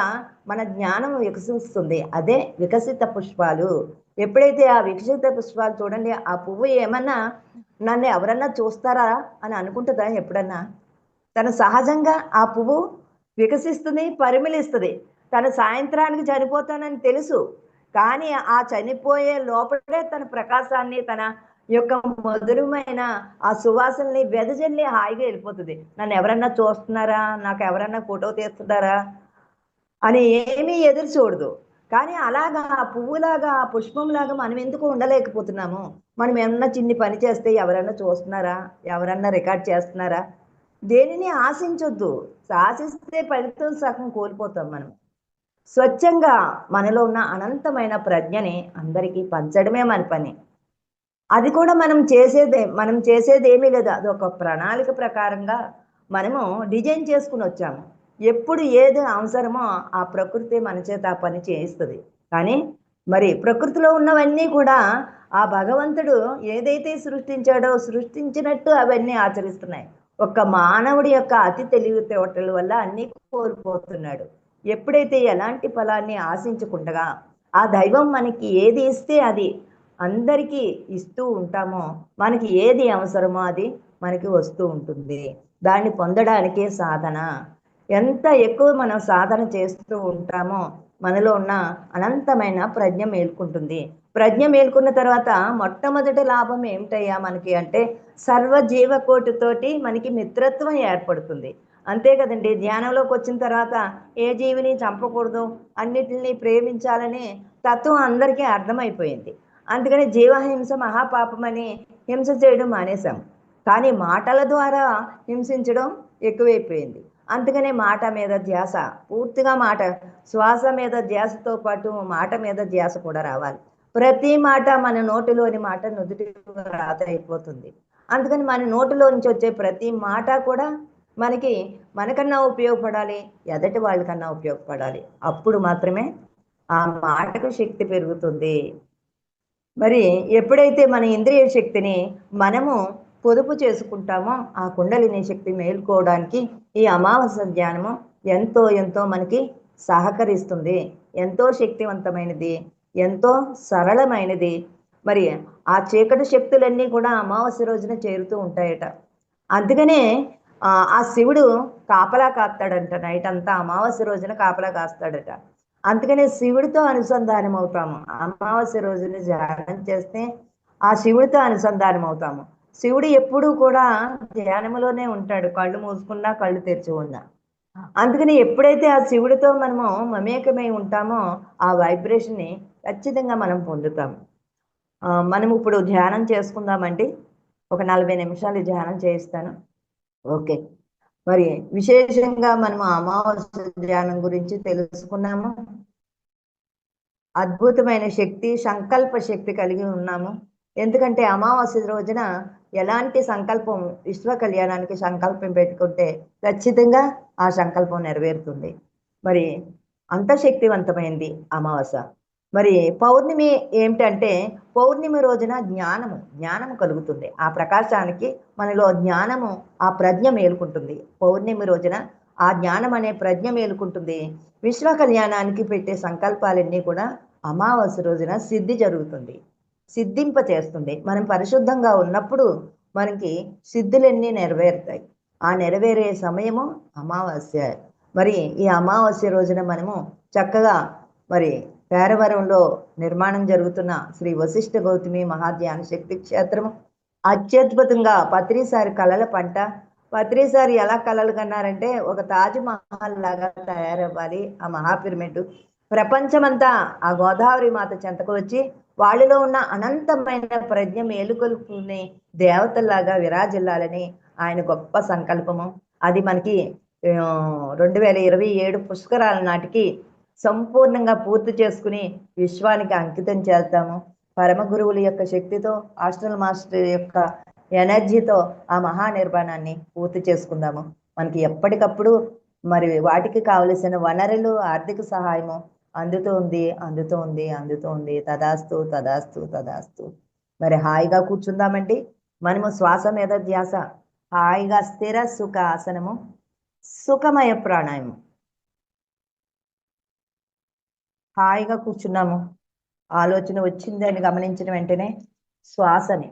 మన జ్ఞానం వికసిస్తుంది. అదే వికసిత పుష్పాలు. ఎప్పుడైతే ఆ వికసిత పుష్పాలు చూడండి, ఆ పువ్వు ఏమన్నా నన్ను ఎవరన్నా చూస్తారా అని అనుకుంటుందా ఎప్పుడన్నా? తను సహజంగా ఆ పువ్వు వికసిస్తుంది, పరిమళిస్తుంది. తను సాయంత్రానికి చనిపోతానని తెలుసు. కానీ ఆ చనిపోయే లోపలే తన ప్రకాశాన్ని, తన యొక్క మధురమైన ఆ సువాసనని వెదజల్లి హాయిగా వెళ్ళిపోతుంది. నన్ను ఎవరన్నా చూస్తున్నారా? నాకు ఎవరన్నా ఫోటో తీస్తున్నారా? అని ఏమీ ఎదురు చూడదు. కానీ అలాగా ఆ పువ్వులాగా, ఆ పుష్పంలాగా మనం ఎందుకు ఉండలేకపోతున్నాము? మనం ఏమన్నా చిన్ని పని చేస్తే ఎవరన్నా చూస్తున్నారా? ఎవరన్నా రికార్డ్ చేస్తున్నారా? దేనిని ఆశించొద్దు. ఆశిస్తే ఫలితం సగం కోల్పోతాం మనం. స్వచ్ఛంగా మనలో ఉన్న అనంతమైన ప్రజ్ఞని అందరికీ పంచడమే మన పని. అది కూడా మనం చేసేదేమీ లేదు. అదొక ప్రణాళిక ప్రకారంగా మనము డిజైన్ చేసుకొనొచ్చాము. ఎప్పుడు ఏది అవసరమో ఆ ప్రకృతి మన చేత ఆ పని చేయిస్తది. కానీ మరి ప్రకృతిలో ఉన్నవన్నీ కూడా ఆ భగవంతుడు ఏదైతే సృష్టించాడో సృష్టించినట్టు అవన్నీ ఆచరిస్తున్నాయి. ఒక్క మానవుడి యొక్క అతి తెలివితేటల వల్ల అన్నీ కోల్పోతున్నాడు. ఎప్పుడైతే ఎలాంటి ఫలాన్ని ఆశించకుండగా ఆ దైవం మనకి ఏది ఇస్తే అది అందరికీ ఇస్తూ ఉంటామో, మనకి ఏది అవసరమో అది మనకి వస్తూ ఉంటుంది. దాన్ని పొందడానికే సాధన. ఎంత ఎక్కువ మనం సాధన చేస్తూ ఉంటామో, మనలో ఉన్న అనంతమైన ప్రజ్ఞ మేల్కుంటుంది. ప్రజ్ఞ మేల్కున్న తర్వాత మొట్టమొదటి లాభం ఏమిటయ్యా మనకి అంటే, సర్వ జీవకోటితోటి మనకి మిత్రత్వం ఏర్పడుతుంది. అంతే కదండీ! ధ్యానంలోకొచ్చిన తర్వాత ఏ జీవిని చంపకూడదు, అన్నిటిని ప్రేమించాలనే తత్వం అందరికీ అర్థమైపోయింది. అందుకని జీవహింస మహాపాపమని హింస చేయడం మానేశాం. కానీ మాటల ద్వారా హింసించడం ఎక్కువైపోయింది. అందుకనే మాట మీద ధ్యాస, పూర్తిగా మాట, శ్వాస మీద ధ్యాసతో పాటు మాట మీద ధ్యాస కూడా రావాలి. ప్రతి మాట మన నోటిలోని మాట నుదుటికి రాత అయిపోతుంది. అందుకని మన నోటిలో నుంచి వచ్చే ప్రతి మాట కూడా మనకి మనకన్నా ఉపయోగపడాలి, ఎదటి వాళ్ళకన్నా ఉపయోగపడాలి. అప్పుడు మాత్రమే ఆ మాటకు శక్తి పెరుగుతుంది. మరి ఎప్పుడైతే మన ఇంద్రియ శక్తిని మనము పొదుపు చేసుకుంటామో ఆ కుండలిని శక్తి మేల్కోవడానికి ఈ అమావాస్య ధ్యానము ఎంతో ఎంతో మనకి సహకరిస్తుంది. ఎంతో శక్తివంతమైనది, ఎంతో సరళమైనది. మరి ఆ చీకటి శక్తులన్నీ కూడా అమావాస్య రోజున చేరుతూ ఉంటాయట. అందుకనే ఆ శివుడు కాపలా కాస్తాడంట. నైట్ అంతా అమావాస్య రోజున కాపలా కాస్తాడట. అందుకనే శివుడితో అనుసంధానం అవుతాము. అమావాస్య రోజున ధ్యానం చేస్తే ఆ శివుడితో అనుసంధానం అవుతాము. శివుడు ఎప్పుడూ కూడా ధ్యానములోనే ఉంటాడు. కళ్ళు మూసుకున్నా, కళ్ళు తెరిచి ఉన్నా. అందుకని ఎప్పుడైతే ఆ శివుడితో మనము మమేకమై ఉంటామో ఆ వైబ్రేషన్‌ని ఖచ్చితంగా మనం పొందుతాము. మనం ఇప్పుడు ధ్యానం చేసుకుందామండి. ఒక 40 నిమిషాలు ధ్యానం చేయిస్తాను. ఓకే. మరి విశేషంగా మనము అమావాస్య ధ్యానం గురించి తెలుసుకున్నాము. అద్భుతమైన శక్తి, సంకల్ప శక్తి కలిగి ఉన్నాము. ఎందుకంటే అమావాస్య రోజున ఎలాంటి సంకల్పం విశ్వ కళ్యాణానికి సంకల్పం పెట్టుకుంటే ఖచ్చితంగా ఆ సంకల్పం నెరవేరుతుంది. మరి అంత శక్తివంతమైంది అమావాస్య. మరి పౌర్ణమి ఏమిటంటే పౌర్ణమి రోజున జ్ఞానము కలుగుతుంది. ఆ ప్రకాశానికి మనలో జ్ఞానము, ఆ ప్రజ్ఞ మేలుకుంటుంది. పౌర్ణమి రోజున ఆ జ్ఞానం అనే ప్రజ్ఞ మేలుకుంటుంది. విశ్వ కళ్యాణానికి పెట్టే సంకల్పాలన్నీ కూడా అమావాస్య రోజున సిద్ధి జరుగుతుంది. సిద్ధింప చేస్తుంది. మనం పరిశుద్ధంగా ఉన్నప్పుడు మనకి సిద్ధులన్నీ నెరవేరుతాయి. ఆ నెరవేరే సమయము అమావాస్య. మరి ఈ అమావాస్య రోజున మనము చక్కగా మరి పేరవరంలో నిర్మాణం జరుగుతున్న శ్రీ వశిష్ఠ గౌతమి మహాధ్యాన శక్తి క్షేత్రము అత్యద్భుతంగా పత్రిసారి కళల పంట. పత్రిసారి ఎలా కళలు కన్నారంటే ఒక తాజ్ మహల్ లాగా తయారవ్వాలి ఆ మహాపిరమిడ్. ప్రపంచమంతా ఆ గోదావరి మాత చెంతకు వచ్చి వాళ్ళలో ఉన్న అనంతమైన ప్రజ్ఞ మేలుకొల్పుకునే దేవతల్లాగా విరాజిల్లాలని ఆయన గొప్ప సంకల్పము. అది మనకి 2027 పుష్కరాల నాటికి సంపూర్ణంగా పూర్తి చేసుకుని విశ్వానికి అంకితం చేద్దాము. పరమ గురువుల యొక్క శక్తితో, హాస్టల్ మాస్టర్ యొక్క ఎనర్జీతో ఆ మహానిర్మాణాన్ని పూర్తి చేసుకుందాము. మనకి ఎప్పటికప్పుడు మరి వాటికి కావలసిన వనరులు, ఆర్థిక సహాయము అందుతోంది, అందుతోంది, అందుతోంది. తదాస్తు, తదాస్తు, తదాస్తు. మరి హాయిగా కూర్చుందామండి. మనము శ్వాస మీద ధ్యాస. హాయిగా స్థిర సుఖ ఆసనము, సుఖమయ ప్రాణాయామం. హాయిగా కూర్చున్నాము. ఆలోచన వచ్చింది అని గమనించిన వెంటనే శ్వాసని,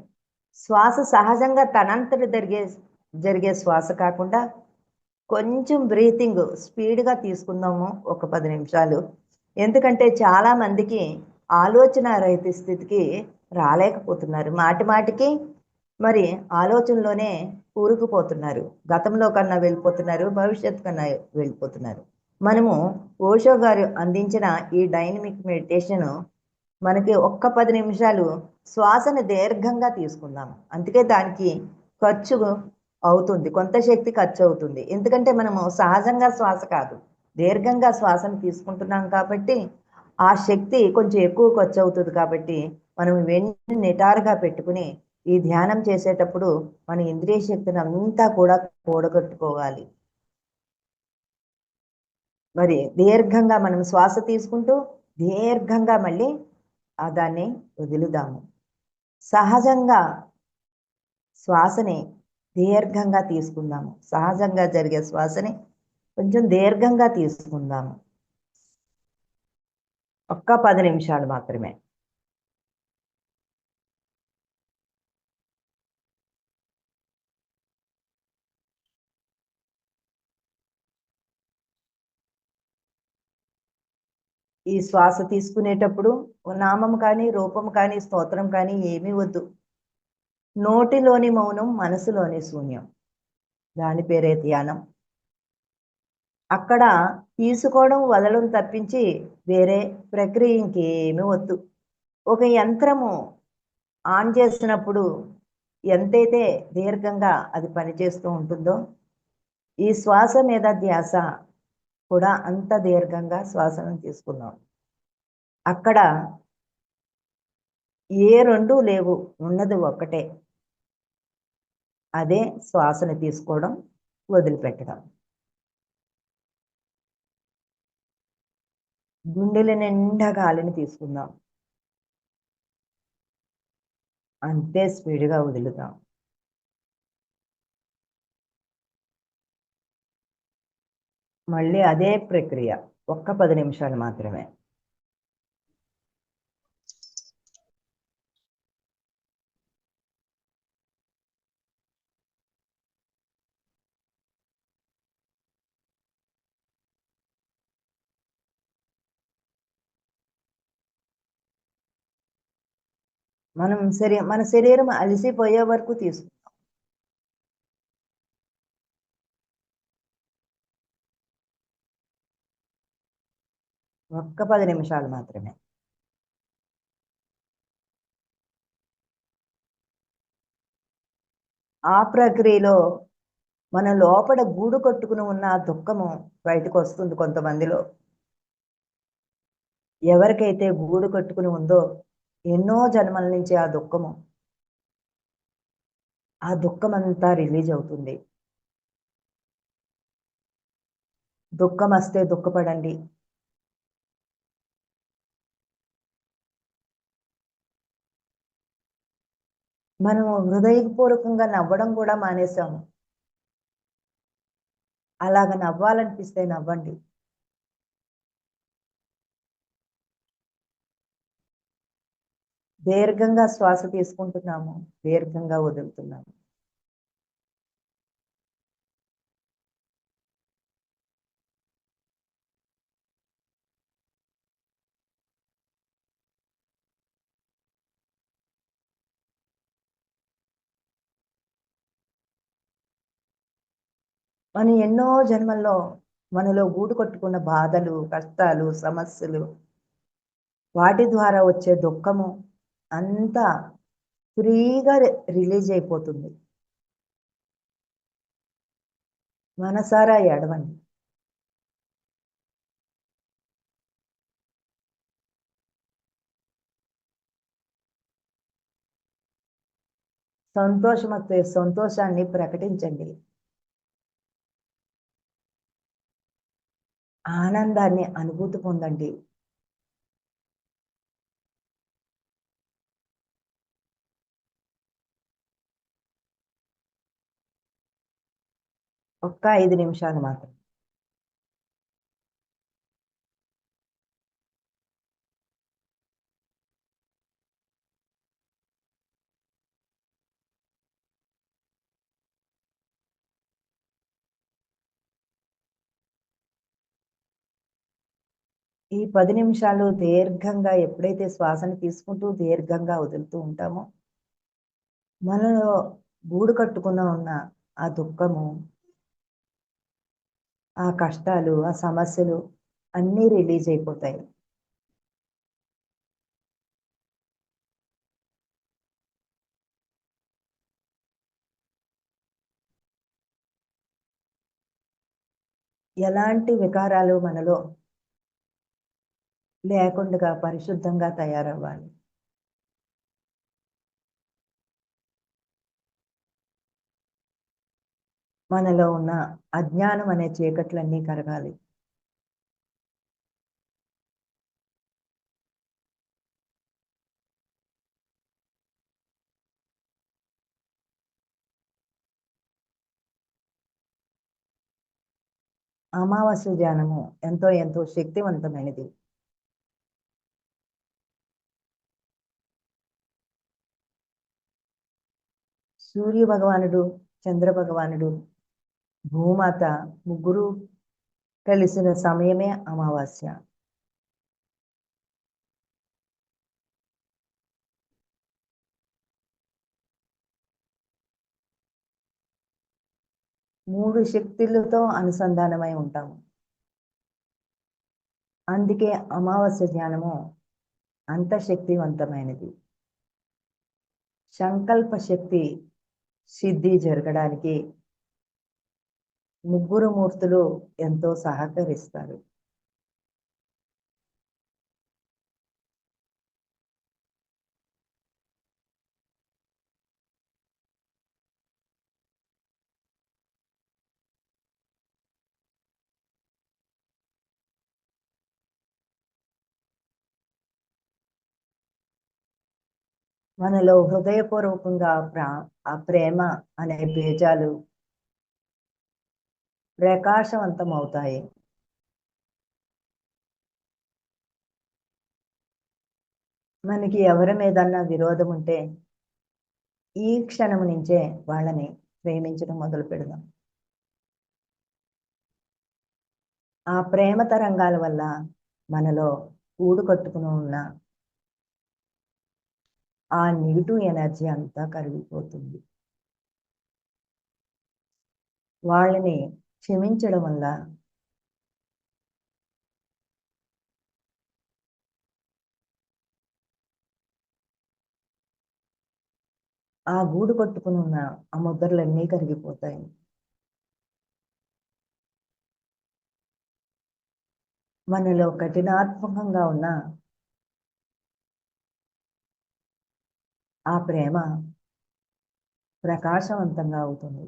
శ్వాస సహజంగా తనంతట జరిగే శ్వాస కాకుండా కొంచెం బ్రీతింగ్ స్పీడ్‌గా తీసుకుందాము ఒక 10 నిమిషాలు. ఎందుకంటే చాలా మందికి ఆలోచన రహిత స్థితికి రాలేకపోతున్నారు. మాటి మాటికి మరి ఆలోచనలోనే కూరుకుపోతున్నారు. గతంలో కన్నా వెళ్ళిపోతున్నారు. భవిష్యత్తు కన్నా వెళ్ళిపోతున్నారు. మనము ఓషో గారు అందించిన ఈ డైనమిక్ మెడిటేషను మనకి ఒక్క 10 నిమిషాలు శ్వాసను దీర్ఘంగా తీసుకుందాం. అందుకే దానికి ఖర్చు అవుతుంది. కొంత శక్తి ఖర్చవుతుంది. ఎందుకంటే మనము సహజంగా శ్వాస కాదు. దీర్ఘంగా శ్వాసను తీసుకుంటున్నాం కాబట్టి, ఆ శక్తి కొంచెం ఎక్కువ ఖర్చవుతది కాబట్టి, మనం వెన్ను నిటారుగా పెట్టుకుని, ఈ ధ్యానం చేసేటప్పుడు మన ఇంద్రియ శక్తినంతా కూడా కూడగట్టుకోవాలి. మరి దీర్ఘంగా మనం శ్వాస తీసుకుంటూ, దీర్ఘంగా మళ్ళీ దాన్ని వదులుదాము. సహజంగా శ్వాసని దీర్ఘంగా తీసుకుందాము. సహజంగా జరిగే శ్వాసని కొంచెం దీర్ఘంగా తీసుకుందాము. ఒక్క 10 నిమిషాలు మాత్రమే. ఈ శ్వాస తీసుకునేటప్పుడు నామం కానీ, రూపం కానీ, స్తోత్రం కానీ ఏమీ వద్దు. నోటిలోని మౌనం, మనసులోని శూన్యం. దాని పేరే ధ్యానం. అక్కడ తీసుకోవడం, వదలడం తప్పించి వేరే ప్రక్రియ ఇంకేమీ వద్దు. ఒక యంత్రము ఆన్ చేసినప్పుడు ఎంతైతే దీర్ఘంగా అది పనిచేస్తూ ఉంటుందో, ఈ శ్వాస మీద ధ్యాస కూడా అంత దీర్ఘంగా శ్వాసను తీసుకుందాం. అక్కడ ఏ 2 లేవు. ఉన్నది ఒక్కటే. అదే శ్వాసను తీసుకోవడం, వదిలిపెట్టడం. గుండెల నిండా గాలిని తీసుకుందాం. అంతే స్పీడ్‌గా వదులుదాం. మళ్ళీ అదే ప్రక్రియ. ఒక్క 10 నిమిషాలు మాత్రమే. మన శరీరం అలసిపోయే వరకు తీసుకుందాం. ఒక్క 10 నిమిషాలు మాత్రమే. ఆ ప్రక్రియలో మన లోపల గూడు కట్టుకుని ఉన్న ఆ దుఃఖము బయటకొస్తుంది కొంతమందిలో. ఎవరికైతే గూడు కట్టుకుని ఉందో, ఎన్నో జన్మల నుంచి ఆ దుఃఖమంతా రిలీజ్ అవుతుంది. దుఃఖమస్తే దుఃఖపడండి. మనం హృదయపూర్వకంగా నవ్వడం కూడా మానేసాము. అలాగ నవ్వాలనిపిస్తే నవ్వండి. దీర్ఘంగా శ్వాస తీసుకుంటున్నాము. దీర్ఘంగా వదులుతున్నాము. మనం ఎన్నో జన్మల్లో మనలో గూడు కట్టుకున్న బాధలు, కష్టాలు, సమస్యలు, వాటి ద్వారా వచ్చే దుఃఖము అంతా ఫ్రీగా రిలీజ్ అయిపోతుంది. మనసారా ఏడవండి. సంతోషమొస్తే సంతోషాన్ని ప్రకటించండి. ఆనందాన్ని అనుభూతి పొందండి. ఒక్క 5 నిమిషాలు మాత్రం. ఈ 10 నిమిషాలు దీర్ఘంగా ఎప్పుడైతే శ్వాసను తీసుకుంటూ దీర్ఘంగా వదులుతూ ఉంటామో, మనలో గూడు కట్టుకున్న ఉన్న ఆ దుఃఖము, ఆ కష్టాలు, ఆ సమస్యలు అన్నీ రిలీజ్ అయిపోతాయి. ఎలాంటి వికారాలు మనలో లేకుండగా పరిశుద్ధంగా తయారవ్వాలి. మనలో ఉన్న అజ్ఞానం అనే చీకట్లన్నీ కరగాలి. అమావాస్య ధ్యానము ఎంతో ఎంతో శక్తివంతమైనది. సూర్య భగవానుడు, చంద్ర భగవానుడు, భూమాత ముగ్గురు కలిసిన సమయమే అమావాస్య. మూడు శక్తులతో అనుసంధానమై ఉంటాము. అందుకే అమావాస్య ధ్యానము అంత శక్తివంతమైనది. సంకల్ప శక్తి సిద్ధి జరగడానికి ముగ్గురు మూర్తులు ఎంతో సహకరిస్తారు. మనలో హృదయపూర్వకంగా ఆ ప్రేమ అనే బీజాలు ప్రకాశవంతం అవుతాయి. మనకి ఎవరి మీదన్నా విరోధం ఉంటే ఈ క్షణం నుంచే వాళ్ళని ప్రేమించడం మొదలు పెడదాం. ఆ ప్రేమ తరంగాల వల్ల మనలో కూడు కట్టుకుని ఉన్న ఆ నెగిటివ్ ఎనర్జీ అంతా కరిగిపోతుంది. వాళ్ళని క్షమించడం వల్ల ఆ గూడు కట్టుకుని ఉన్న ఆ ముద్రలన్నీ కరిగిపోతాయి. మనలో కఠినాత్మకంగా ఉన్న ఆ ప్రేమ ప్రకాశవంతంగా అవుతుంది.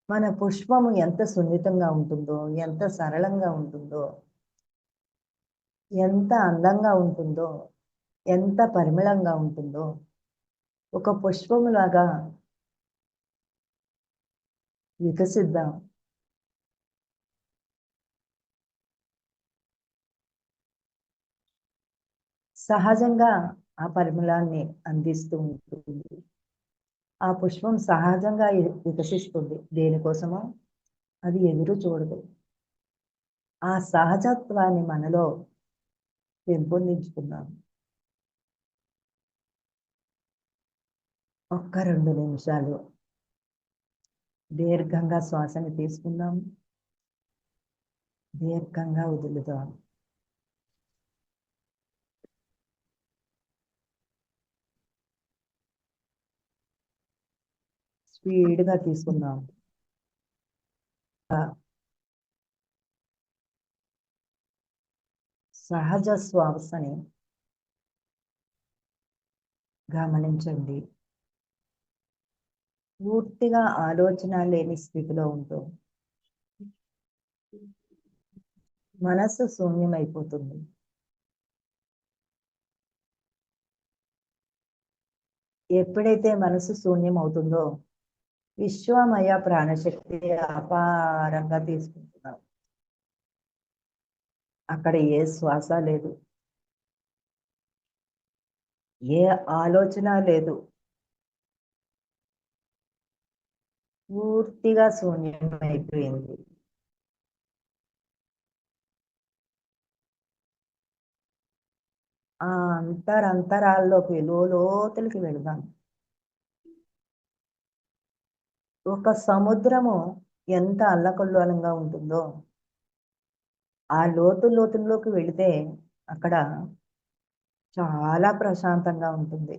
మన పుష్పము ఎంత సున్నితంగా ఉంటుందో, ఎంత సరళంగా ఉంటుందో, ఎంత అందంగా ఉంటుందో, ఎంత పరిమళంగా ఉంటుందో, ఒక పుష్పములాగా వికసిద్దాం. సహజంగా ఆ పరిమళాన్ని అందిస్తూ ఉంటుంది. ఆ పుష్పం సహజంగా వికసిస్తుంది. దేనికోసమో అది ఎదురు చూడదు. ఆ సహజత్వాన్ని మనలో పెంపొందించుకున్నాం. ఒక్క 2 నిమిషాలు దీర్ఘంగా శ్వాసని తీసుకుందాం. దీర్ఘంగా వదులుదాం. స్పీడ్‌గా తీసుకుందాం. సహజ శ్వాసని గమనించండి. పూర్తిగా ఆలోచన లేని స్థితిలో ఉంటూ మనస్సు శూన్యమైపోతుంది. ఎప్పుడైతే మనసు శూన్యం అవుతుందో విశ్వమయ ప్రాణశక్తి అపారంగా తీసుకుంటున్నాం. అక్కడ ఏ శ్వాస లేదు, ఏ ఆలోచన లేదు, పూర్తిగా శూన్యం అయిపోయింది. ఆ అంతరాల్లోకి లోతులకి వెళదాం. ఒక సముద్రము ఎంత అల్లకల్లోలంగా ఉంటుందో ఆ లోతుల్లోకి వెళితే అక్కడ చాలా ప్రశాంతంగా ఉంటుంది.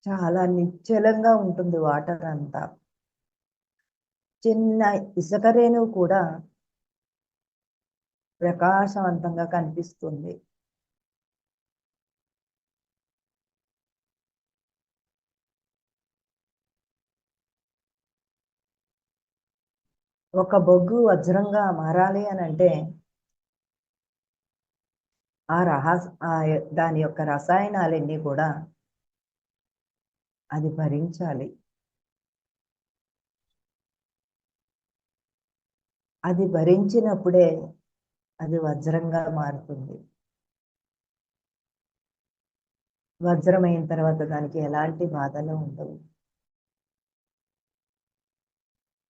చాలా నిశ్చలంగా ఉంటుంది వాటర్ అంతా. చిన్న ఇసుక రేణువు కూడా ప్రకాశవంతంగా కనిపిస్తుంది. ఒక బొగ్గు వజ్రంగా మారాలి అని అంటే దాని యొక్క రసాయనాలన్నీ కూడా అది భరించాలి. అది భరించినప్పుడే అది వజ్రంగా మారుతుంది. వజ్రమైన తర్వాత దానికి ఎలాంటి బాధలు ఉండవు.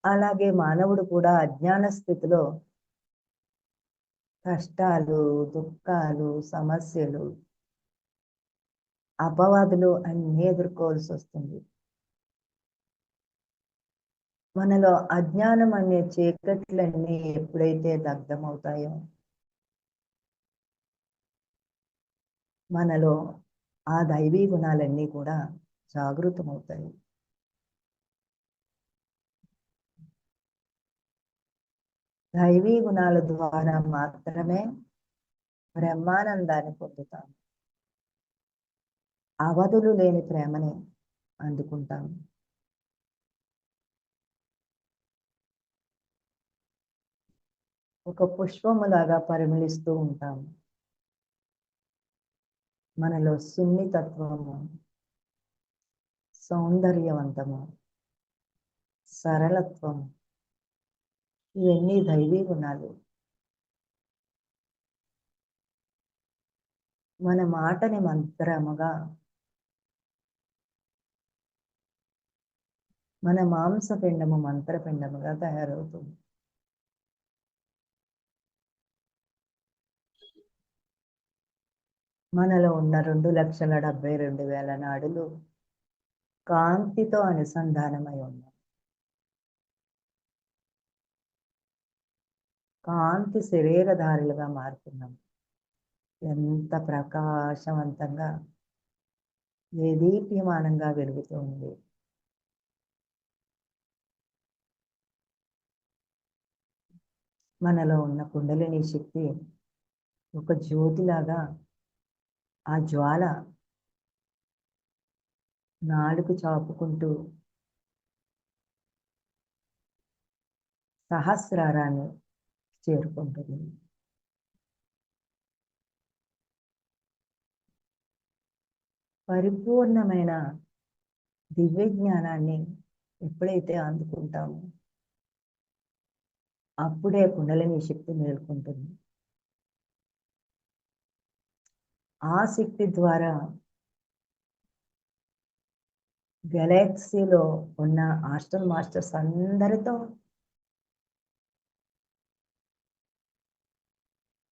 అలాగే మానవుడు కూడా అజ్ఞాన స్థితిలో కష్టాలు, దుఃఖాలు, సమస్యలు, అపవాదులు అన్నీ ఎదుర్కోవాల్సి వస్తుంది. మనలో అజ్ఞానం అనే చీకట్లన్నీ ఎప్పుడైతే దగ్ధమవుతాయో మనలో ఆ దైవీ గుణాలన్నీ కూడా జాగృతమవుతాయి. దైవీ గుణాల ద్వారా మాత్రమే బ్రహ్మానందాన్ని పొందుతాం. అవధులు లేని ప్రేమని అందుకుంటాం. ఒక పుష్పములాగా పరిమళిస్తూ ఉంటాం. మనలో సున్నితత్వము, సౌందర్యవంతము, సరళత్వం ఇవన్నీ దైవీ గుణాలు. మన మాటని మంత్రముగా, మన మాంసపిండము మంత్రపిండముగా తయారవుతుంది. మనలో ఉన్న 2,72,000 నాడులు కాంతితో అనుసంధానమై ఉన్నాయి. కాంతి శరీరధారులుగా మారుతున్నాం. ఎంత ప్రకాశవంతంగా, దేదీప్యమానంగా వెలుగుతుంది. మనలో ఉన్న కుండలిని శక్తి ఒక జ్యోతిలాగా ఆ జ్వాల నాలుగు చాపుకుంటూ సహస్రారాన్ని చేరుకుంటుంది. పరిపూర్ణమైన దివ్య జ్ఞానాన్ని ఎప్పుడైతే అందుకుంటామో అప్పుడే కుండలిని శక్తి మేల్కొంటుంది. ఆ శక్తి ద్వారా గెలాక్సీలో ఉన్న ఆస్ట్రల్ మాస్టర్స్ అందరితో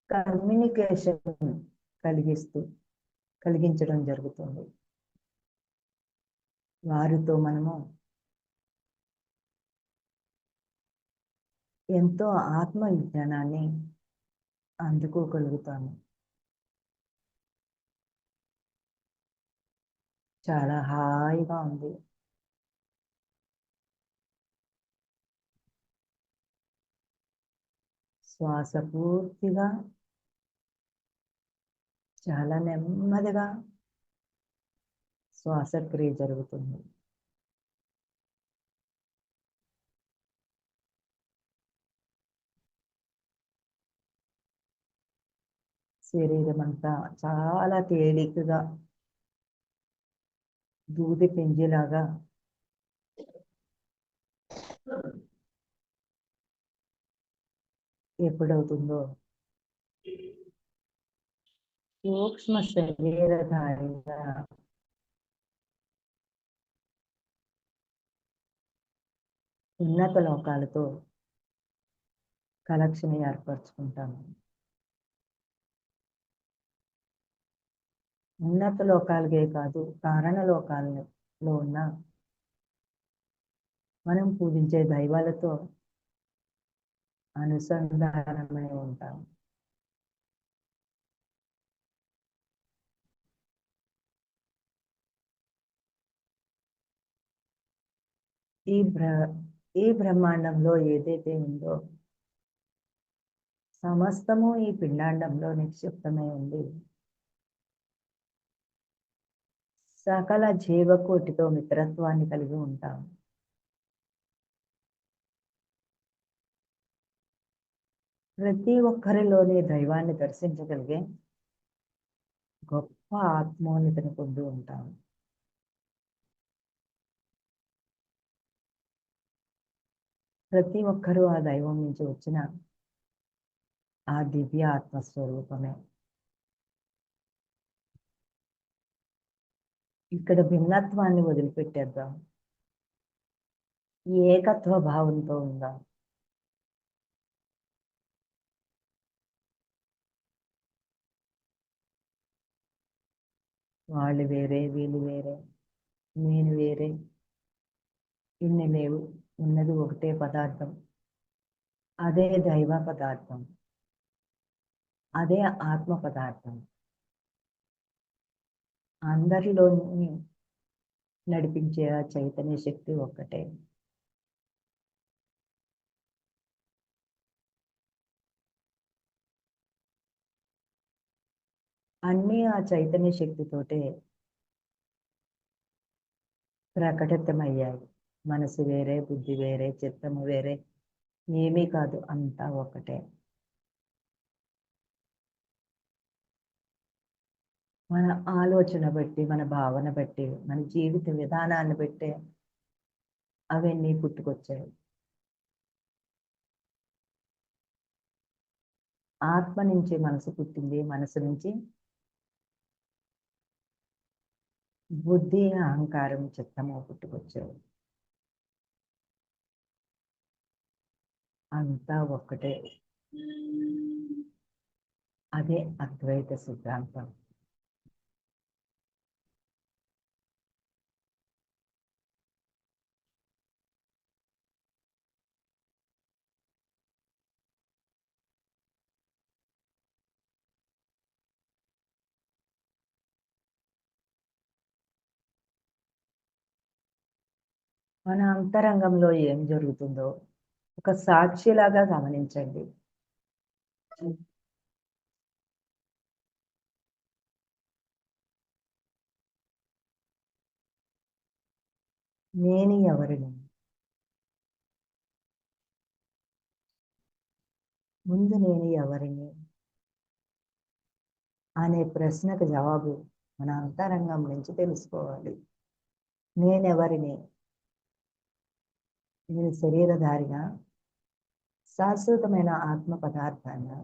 కమ్యూనికేషన్ కలిగించడం జరుగుతుంది. వారితో మనము ఎంతో ఆత్మ విజ్ఞానాన్ని అందుకోగలుగుతాము. చాలా హాయిగా ఉంది. శ్వాస పూర్తిగా చాలా నెమ్మదిగా శ్వాసక్రియ జరుగుతుంది. శరీరం అంతా చాలా తేలికగా దూది పింజిలాగా ఎప్పుడవుతుందో సూక్ష్మ శరీరధారిగా ఉన్నత లోకాలతో కనెక్షన్ ఏర్పరచుకుంటాము. ఉన్నత లోకాలకే కాదు, కారణ లోకాలలో ఉన్న మనం పూజించే దైవాలతో అనుసంధానమై ఉంటాం. ఈ ఈ బ్రహ్మాండంలో ఏదైతే ఉందో సమస్తము ఈ పిండాండంలో నిక్షిప్తమై ఉంది. సకల జీవకోటితో మిత్రత్వాన్ని కలిగి ఉంటాం. ప్రతి ఒక్కరిలోని దైవాన్ని దర్శించగలిగే గొప్ప ఆత్మోన్నతిని పొంది ఉంటాం. ప్రతి ఒక్కరూ ఆ దైవం నుంచి వచ్చిన ఆ దివ్య ఆత్మస్వరూపమే. ఇక్కడ భిన్నత్వాన్ని వదిలిపెట్టేద్దాం, ఈ ఏకత్వ భావంతో ఉందాం. వాళ్ళు వేరే, వీళ్ళు వేరే, నేను వేరే, ఇన్ని లేవు. ఉన్నది ఒకటే పదార్థం, అదే దైవ పదార్థం, అదే ఆత్మ పదార్థం. అందరిలోని నడిపించే ఆ చైతన్య శక్తి ఒక్కటే. అన్నీ ఆ చైతన్య శక్తితోటే ప్రకటితమయ్యాయి. మనసు వేరే, బుద్ధి వేరే, చిత్తము వేరే, ఏమీ కాదు, అంతా ఒకటే. మన ఆలోచన బట్టి, మన భావన బట్టి, మన జీవిత విధానాన్ని బట్టి అవన్నీ పుట్టుకొచ్చాయి. ఆత్మ నుంచి మనసు పుట్టింది, మనసు నుంచి బుద్ధి, అహంకారం, చిత్తము పుట్టుకొచ్చాయి. అంతా ఒక్కటే. అదే అద్వైత సిద్ధాంతం. మన అంతరంగంలో ఏం జరుగుతుందో ఒక సాక్షిలాగా గమనించండి. నేను ఎవరిని? ముందు నేను ఎవరిని అనే ప్రశ్నకు జవాబు మన అంతరంగం నుంచి తెలుసుకోవాలి. నేనెవరిని? నేను శరీరధారిగా, శాశ్వతమైన ఆత్మ పదార్థాన్ని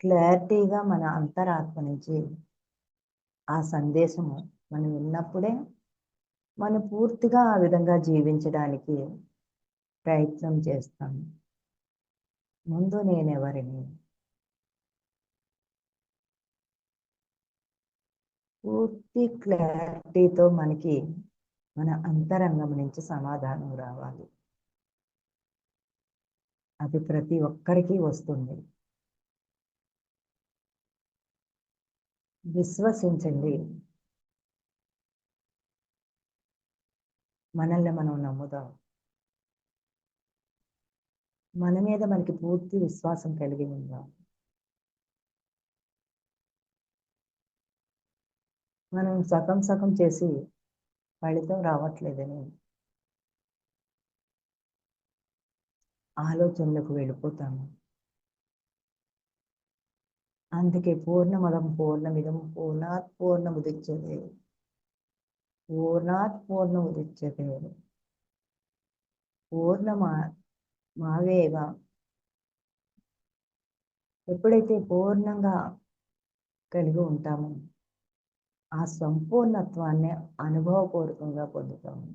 క్లారిటీగా మన అంతరాత్మ నుంచి ఆ సందేశము మనం విన్నప్పుడే మనం పూర్తిగా ఆ విధంగా జీవించడానికి ప్రయత్నం చేస్తాము. ముందు నేనెవరిని? పూర్తి క్లారిటీతో మనకి మన అంతరంగం నుంచి సమాధానం రావాలి. అది ప్రతి ఒక్కరికి వస్తుంది. విశ్వసించండి, మనల్ని మనం నమ్ముదాం. మన మీద మనకి పూర్తి విశ్వాసం కలిగి ఉందాం. మనం సగం సగం చేసి ఫలితం రావట్లేదని ఆలోచనలకు వెళ్ళిపోతాము. అందుకే పూర్ణమదం పూర్ణమిదం పూర్ణాత్ పూర్ణముదచ్యతే పూర్ణాత్ పూర్ణముదచ్యతే పూర్ణమా మావేవ. ఎప్పుడైతే పూర్ణంగా కలిగి ఉంటామో ఆ సంపూర్ణత్వాన్ని అనుభవపూర్వకంగా పొందుతాము.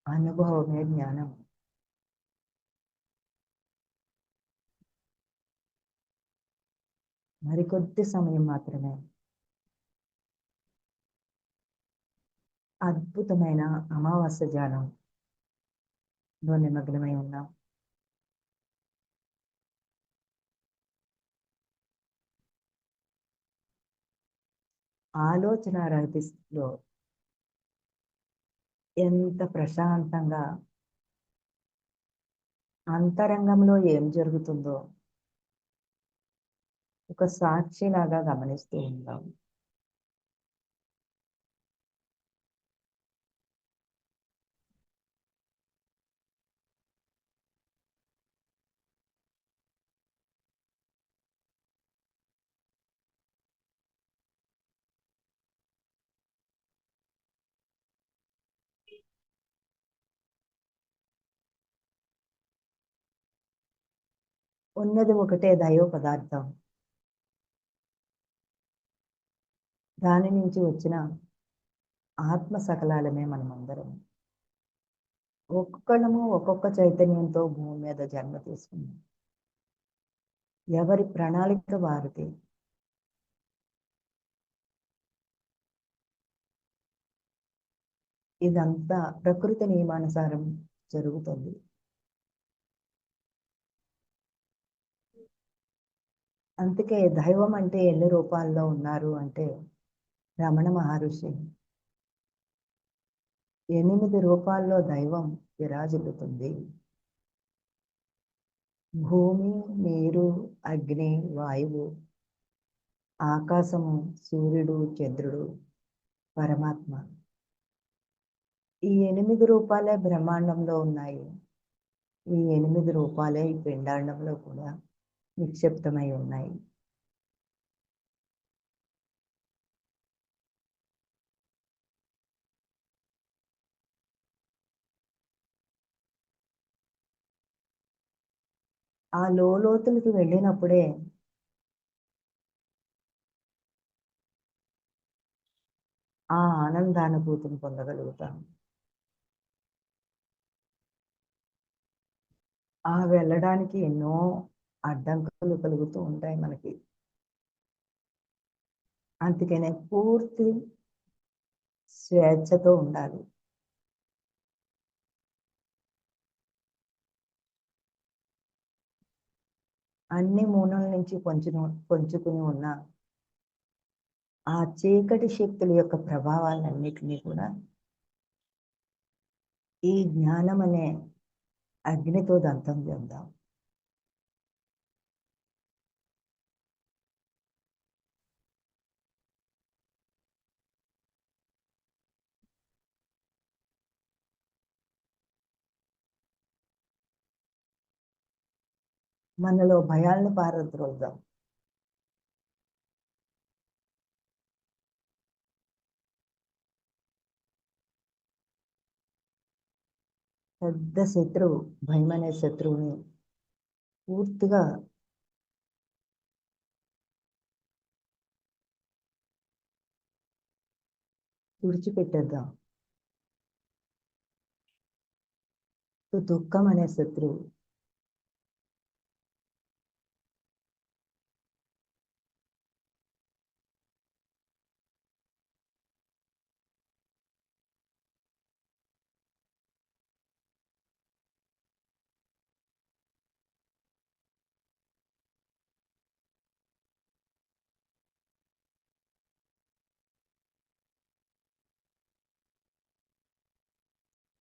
అనుభవమే జ్ఞానం. మరికొద్ది సమయం మాత్రమే అద్భుతమైన అమావాస్య ధ్యానంలో నిమగ్నమై ఉన్నాం. ఆలోచన రహిత స్థితిలో ఎంత ప్రశాంతంగా అంతరంగంలో ఏం జరుగుతుందో ఒక సాక్షిలాగా గమనిస్తూ ఉంటాం. ఉన్నది ఒకటే దైవ పదార్థం. దాని నుంచి వచ్చిన ఆత్మ సకలాలమే మనమందరం. ఒక్కొక్కళ్ళము ఒక్కొక్క చైతన్యంతో భూమి మీద జన్మ తీసుకున్నాం. ఎవరి ప్రణాళిక వారిది. ఇదంతా ప్రకృతి నియమానుసారం జరుగుతుంది. అందుకే దైవం అంటే ఎన్ని రూపాల్లో ఉన్నారు అంటే రమణ మహర్షి 8 రూపాల్లో దైవం విరాజిల్లుతుంది. భూమి, నీరు, అగ్ని, వాయువు, ఆకాశము, సూర్యుడు, చంద్రుడు, పరమాత్మ. ఈ 8 రూపాలే బ్రహ్మాండంలో ఉన్నాయి. ఈ 8 రూపాలే ఈ పిండాండంలో కూడా నిక్షిప్తమై ఉన్నాయి. ఆ లోతులకు వెళ్ళినప్పుడే ఆ ఆనందానుభూతిని పొందగలుగుతాం. ఆ వెళ్ళడానికి ఎన్నో అడ్డంకులు కలుగుతూ ఉంటాయి మనకి. అందుకనే పూర్తి స్వేచ్ఛతో ఉండాలి. అన్ని మూలల నుంచి పొంచుకుని ఉన్న ఆ చీకటి శక్తుల యొక్క ప్రభావాలన్నిటినీ కూడా ఈ జ్ఞానం అనే అగ్నితో దంతం చేద్దాం. మనలో భయాలను పారద్రోలుదాం. పెద్ద శత్రువు, భయం అనే శత్రువుని పూర్తిగా తుడిచిపెట్టేద్దాం. దుఃఖం అనే శత్రువు,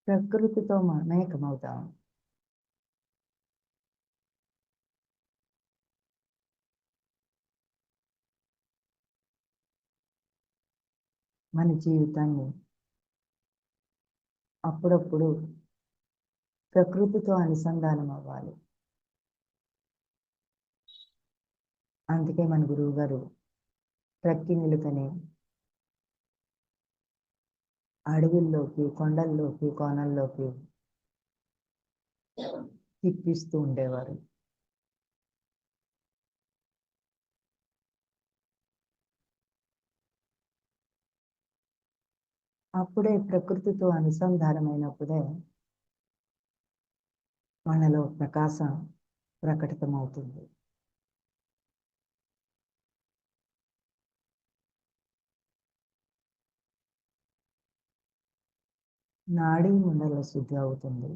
ప్రకృతితో మమేకమవుతాం. మన జీవితాన్ని అప్పుడప్పుడు ప్రకృతితో అనుసంధానం అవ్వాలి. అందుకే మన గురువు గారు ట్రెక్కింగ్లకని అడవుల్లోకి, కొండల్లోకి, కోనల్లోకి తిప్పిస్తూ ఉండేవారు. అప్పుడే ప్రకృతితో అనుసంధానమైనప్పుడే మనలో ప్రకాశం ప్రకటితమవుతుంది. నాడీ మండల శుద్ధి అవుతుంది.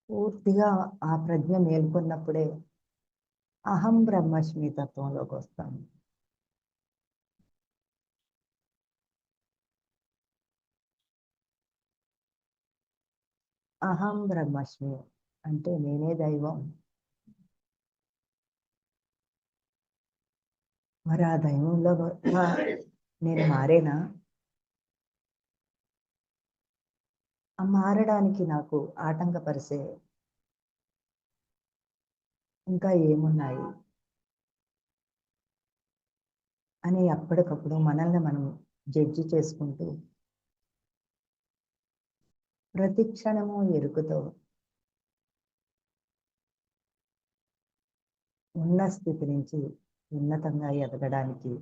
పూర్తిగా ఆ ప్రజ్ఞ మేల్కొన్నప్పుడే అహం బ్రహ్మస్మి తత్వంలోకి వస్తాము. అహం బ్రహ్మస్మి అంటే నేనే దైవం. మరి ఆ దైవంలో నేను మారేనా? ఆ మారడానికి నాకు ఆటంకపరిచే ఇంకా ఏమున్నాయి అని అప్పటికప్పుడు మనల్ని మనం జడ్జి చేసుకుంటూ ప్రతి క్షణము ఎరుకతో ఉన్న స్థితి నుంచి ఉన్నతంగా ఎదగడానికి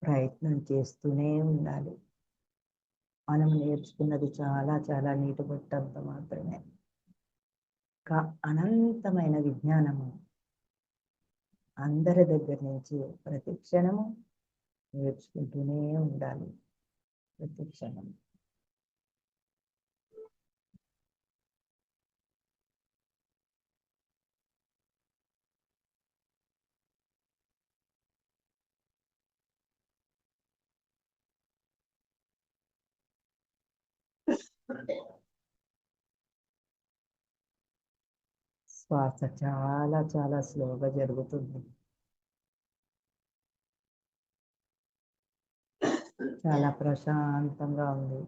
ప్రయత్నం చేస్తూనే ఉండాలి. మనం నేర్చుకున్నది చాలా చాలా నీటి బొట్టంత మాత్రమే. అనంతమైన విజ్ఞానము అందరి దగ్గర నుంచి ప్రతి క్షణము నేర్చుకుంటూనే ఉండాలి. ప్రతి క్షణం శ్వాస చాలా చాలా స్లోగా జరుగుతుంది. చాలా ప్రశాంతంగా ఉంది.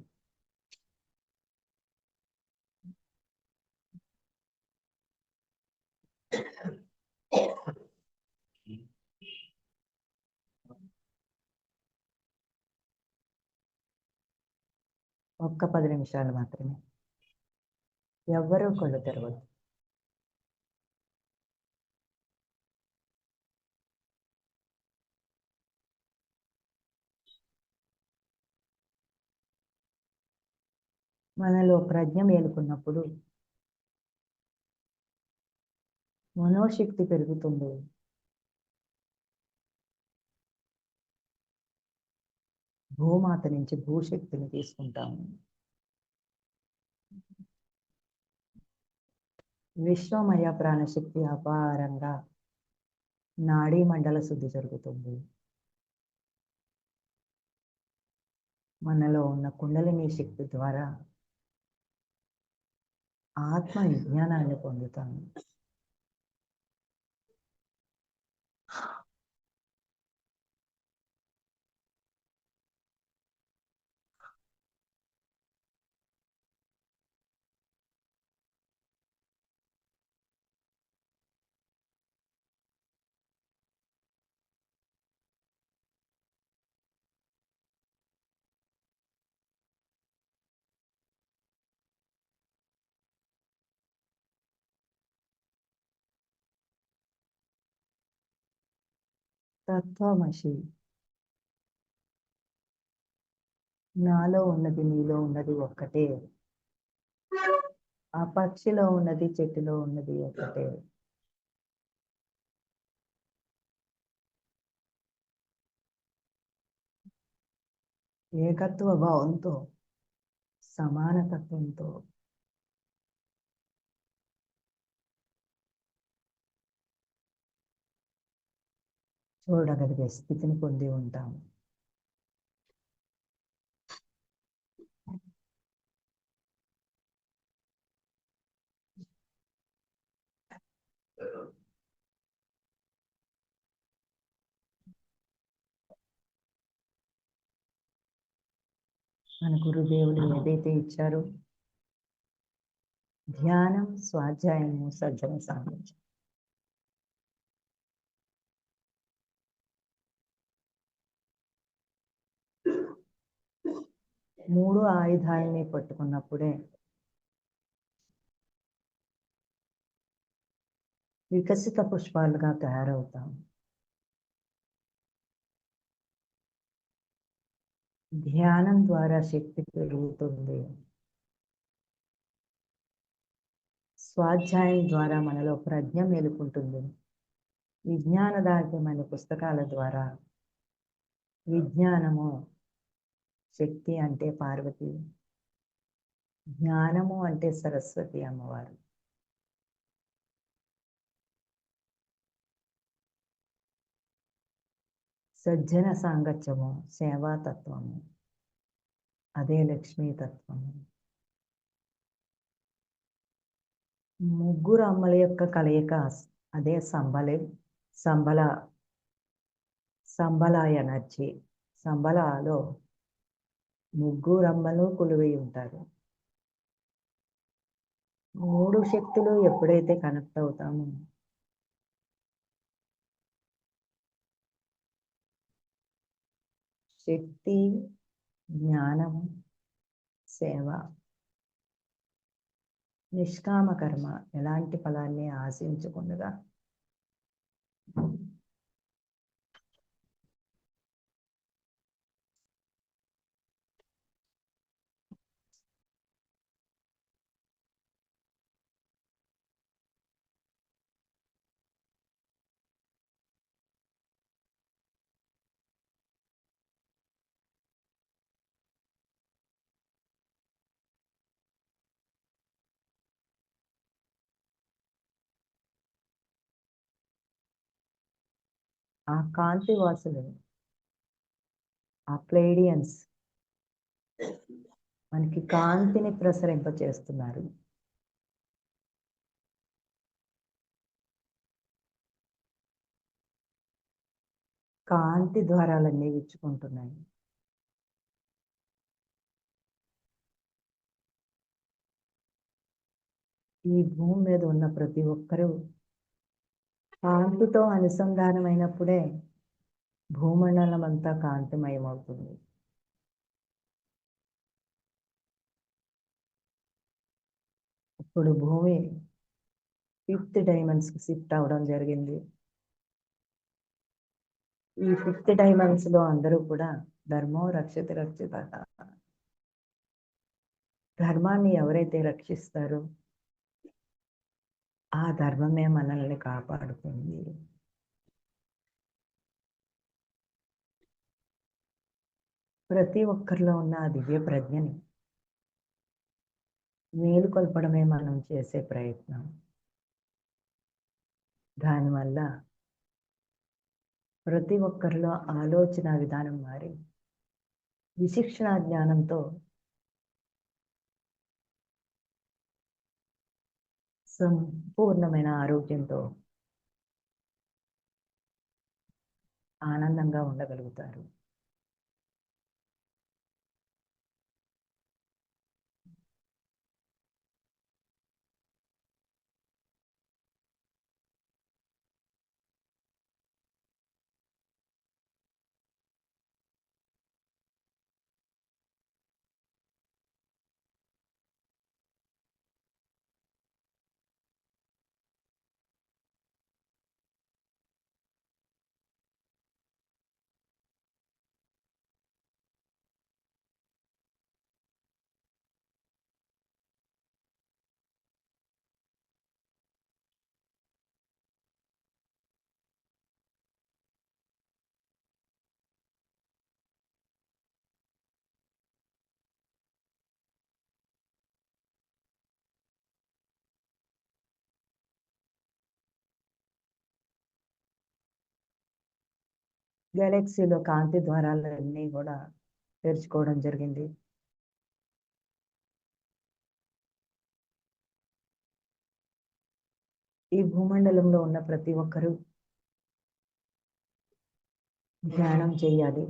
ఒక్క 10 నిమిషాలు మాత్రమే. ఎవ్వరూ కళ్ళు తెరవద్దు. మనలో ప్రజ్ఞ మేలుకున్నప్పుడు మనోశక్తి పెరుగుతుంది. భూమాత నుంచి భూశక్తిని తీసుకుంటాము. విశ్వమయ ప్రాణశక్తి అపారంగా నాడీ మండల శుద్ధి జరుగుతుంది. మనలో ఉన్న కుండలిని శక్తి ద్వారా ఆత్మ విజ్ఞానాన్ని పొందుతాము. తత్వమసి. నాలో ఉన్నది నీలో ఉన్నది ఒక్కటే. ఆ పక్షిలో ఉన్నది చెట్టులో ఉన్నది ఒక్కటే. ఏకత్వ భావంతో, సమానతత్వంతో చూడగలిగే స్థితిని పొంది ఉంటాము. మన గురుదేవులు ఏదైతే ఇచ్చారో ధ్యానం, స్వాధ్యాయము, సజ్జన సాంగత్యం. మూడు ఆయుధాలని పట్టుకున్నప్పుడే వికసిత పుష్పాలుగా తయారవుతాం. ధ్యానం ద్వారా శక్తి పెరుగుతుంది. స్వాధ్యాయం ద్వారా మనలో ప్రజ్ఞ మేలుకుంటుంది. విజ్ఞానదాయకమైన పుస్తకాల ద్వారా విజ్ఞానము, శక్తి అంటే పార్వతి, జ్ఞానము అంటే సరస్వతి అమ్మవారు. సజ్జన సాంగత్యము, సేవాతత్వము, అదే లక్ష్మీతత్వము. ముగ్గురు అమ్మల యొక్క కలయిక, అదే సంబల సంబల ఎనర్జీ. సంబలాలో ముగ్గురు అమ్మలు కొలువై ఉంటారు. మూడు శక్తులు ఎప్పుడైతే కనెక్ట్ అవుతామో శక్తి, జ్ఞానం, సేవ, నిష్కామ కర్మ, ఎలాంటి ఫలాన్ని ఆశించకుండా ఆ కాంతి వాసులు, ఆ ప్లేడియన్స్ మనకి కాంతిని ప్రసరింప చేస్తున్నారు. కాంతి ద్వారాలన్నీ విచ్చుకుంటున్నాయి. ఈ భూమి మీద ఉన్న ప్రతి ఒక్కరూ కాంతితో అనుసంధానమైనప్పుడే భూమండలం అంతా కాంతిమయమవుతుంది. ఇప్పుడు భూమి 5th డైమెన్షన్కి షిఫ్ట్ అవడం జరిగింది. ఈ 5th డైమెన్షన్ లో అందరూ కూడా ధర్మో రక్షిత రక్షిత. ధర్మాన్ని ఎవరైతే రక్షిస్తారో ఆ ధర్మమే మనల్ని కాపాడుతుంది. ప్రతి ఒక్కరిలో ఉన్న ఆ దివ్య ప్రజ్ఞని మేలుకొల్పడమే మనం చేసే ప్రయత్నం. దానివల్ల ప్రతి ఒక్కరిలో ఆలోచన విధానం మారి విశిక్షణ జ్ఞానంతో సంపూర్ణమైన ఆరోగ్యంతో ఆనందంగా ఉండగలుగుతారు. గెలాక్సీలో కాంతి ద్వారాలన్నీ కూడా తెరుచుకోవడం జరిగింది. ఈ భూమండలంలో ఉన్న ప్రతి ఒక్కరూ ధ్యానం చేయాలి.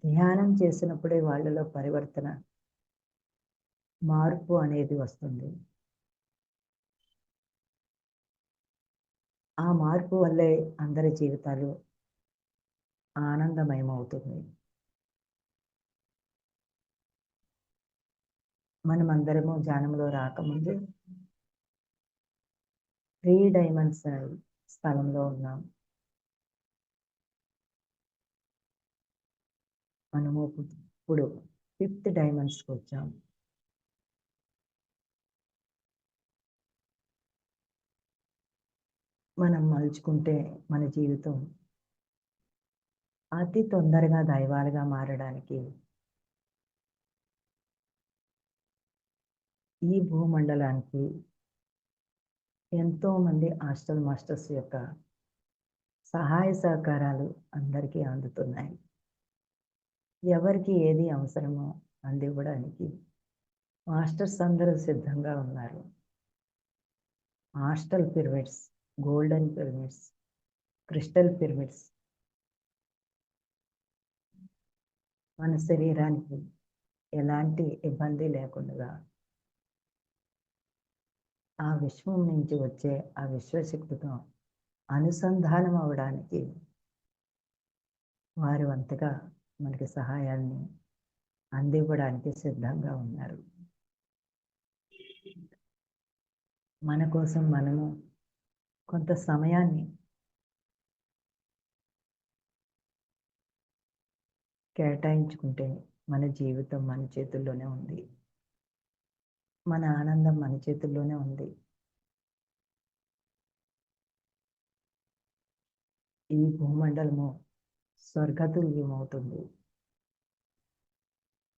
ధ్యానం చేసినప్పుడే వాళ్ళలో పరివర్తన, మార్పు అనేది వస్తుంది. ఆ మార్పు వల్లే అందరి జీవితాలు ఆనందమయమవుతుంది. మనమందరము ధ్యానంలో రాకముందు 3 డైమెన్షనల్ స్థలంలో ఉన్నాం. మనము ఇప్పుడు 5th డైమెన్షన్‌కి వచ్చాం. మనం మలుచుకుంటే మన జీవితం అతి తొందరగా దైవాలుగా మారడానికి ఈ భూమండలానికి ఎంతోమంది హాస్టల్ మాస్టర్స్ యొక్క సహాయ సహకారాలు అందరికీ అందుతున్నాయి. ఎవరికి ఏది అవసరమో అందివ్వడానికి మాస్టర్స్ అందరూ సిద్ధంగా ఉన్నారు. Hostel pyramids, golden pyramids, crystal pyramids మన శరీరానికి ఎలాంటి ఇబ్బంది లేకుండా ఆ విశ్వం నుంచి వచ్చే ఆ విశ్వశక్తితో అనుసంధానం అవడానికి వారు అంతగా మనకి సహాయాన్ని అందివ్వడానికి సిద్ధంగా ఉన్నారు. మన కోసం మనము కొంత సమయాన్ని కేటాయించుకుంటే మన జీవితం మన చేతుల్లోనే ఉంది. మన ఆనందం మన చేతుల్లోనే ఉంది. ఈ భూమండలము స్వర్గతుల్యమవుతుంది.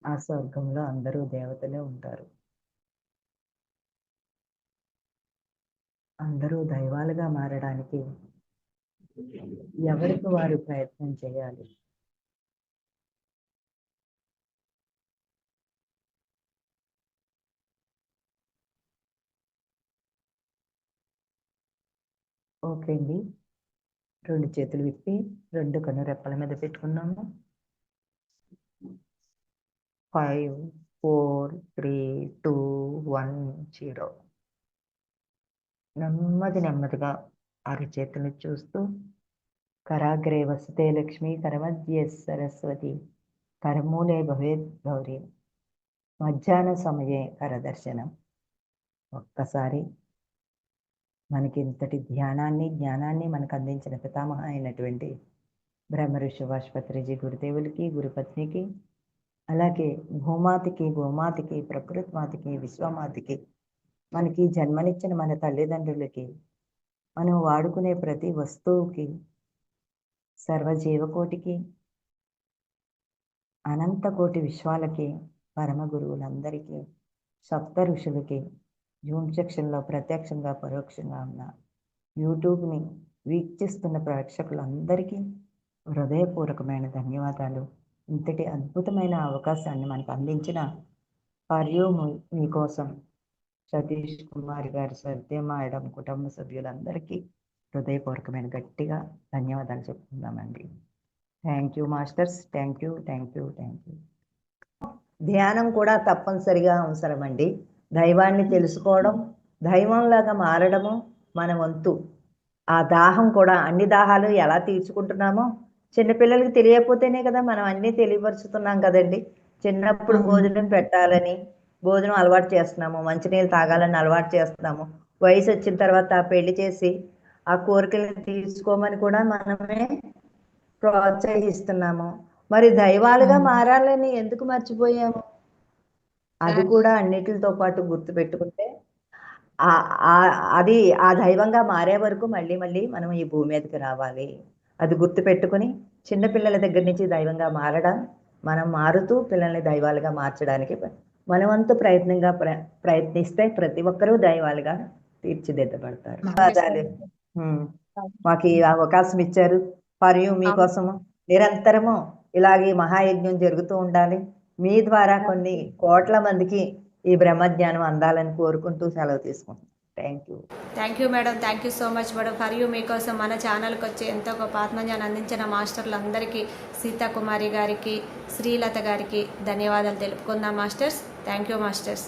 ఆ స్వర్గంలో అందరూ దేవతలే ఉంటారు. అందరూ దైవాలుగా మారడానికి ఎవరికి వారు ప్రయత్నం చేయాలి. ఓకే అండి. 2 చేతులు విప్పి 2 కనురెప్పల మీద పెట్టుకున్నాము. 5, 4, 3, 2, 1, 0. నెమ్మదిగా అరచేతులు చూస్తూ కరాగ్రే వసతే లక్ష్మి, కరమధ్యే సరస్వతి, కరమూలే భవేత్ గౌరీ, మధ్యాహ్న సమయే కరదర్శనం. ఒక్కసారి మనకి ఇంతటి ధ్యానాన్ని, జ్ఞానాన్ని మనకు అందించిన పితామహ అయినటువంటి బ్రహ్మర్షి సుభాష్ పత్రిజీ గురుదేవులకి, గురుపత్నికి, అలాగే భూమాతకి, గోమాతకి, ప్రకృతి మాతకి, విశ్వమాతకి, మనకి జన్మనిచ్చిన మన తల్లిదండ్రులకి, మనం వాడుకునే ప్రతి వస్తువుకి, సర్వజీవకోటికి, అనంతకోటి విశ్వాలకి, పరమ గురువులందరికీ, సప్త ఋషులకి, జూమ్ సెక్షన్లో ప్రత్యక్షంగా పరోక్షంగా ఉన్న యూట్యూబ్ని వీక్షిస్తున్న ప్రేక్షకులందరికీ హృదయపూర్వకమైన ధన్యవాదాలు. ఇంతటి అద్భుతమైన అవకాశాన్ని మనకు అందించిన పర్యూ మీకోసం సతీష్ కుమార్ గారు, సత్య మేడం, కుటుంబ సభ్యులందరికీ హృదయపూర్వకమైన గట్టిగా ధన్యవాదాలు చెప్తున్నామండి. Thank you masters. Thank you. ధ్యానం కూడా తప్పనిసరిగా అవసరమండి. దైవాన్ని తెలుసుకోవడం, దైవంలాగా మారడము మన వంతు. ఆ దాహం కూడా, అన్ని దాహాలు ఎలా తీర్చుకుంటున్నామో చిన్నపిల్లలకి తెలియకపోతేనే కదా మనం అన్నీ తెలియపరుచుతున్నాం కదండి. చిన్నప్పుడు భోజనం పెట్టాలని భోజనం అలవాటు చేస్తున్నాము, మంచినీళ్ళు తాగాలని అలవాటు చేస్తున్నాము. వయసు వచ్చిన తర్వాత పెళ్లి చేసి ఆ కోరికలను తీసుకోమని కూడా మనమే ప్రోత్సహిస్తున్నాము. మరి దైవాలుగా మారాలని ఎందుకు మర్చిపోయాము? అది కూడా అన్నిటితో పాటు గుర్తుపెట్టుకుంటే అది ఆ దైవంగా మారే వరకు మళ్ళీ మనం ఈ భూమి మీదకి రావాలి. అది గుర్తుపెట్టుకుని చిన్నపిల్లల దగ్గర నుంచి దైవంగా మారడం, మనం మారుతూ పిల్లల్ని దైవాలుగా మార్చడానికి మనవంతు ప్రయత్నిస్తే ప్రతి ఒక్కరూ దైవాలుగా తీర్చిదిద్దబడతారు. ధన్యవాదాలు. మాకు ఈ అవకాశం ఇచ్చారు. మరియు మీకోసము నిరంతరము ఇలాగే మహాయజ్ఞం జరుగుతూ ఉండాలి. మీ ద్వారా కొన్ని కోట్ల మందికి ఈ బ్రహ్మజ్ఞానం అందాలని కోరుకుంటూ సెలవు తీసుకుంటాం. Thank you madam. Thank you so much madam. For you మీకోసం మన ఛానల్కి వచ్చి ఎంతో గొప్ప ఆత్మజ్ఞానం అందించిన మాస్టర్లందరికీ, సీతాకుమారి గారికి, శ్రీలత గారికి ధన్యవాదాలు తెలుపుకుందాం మాస్టర్స్. Thank you masters.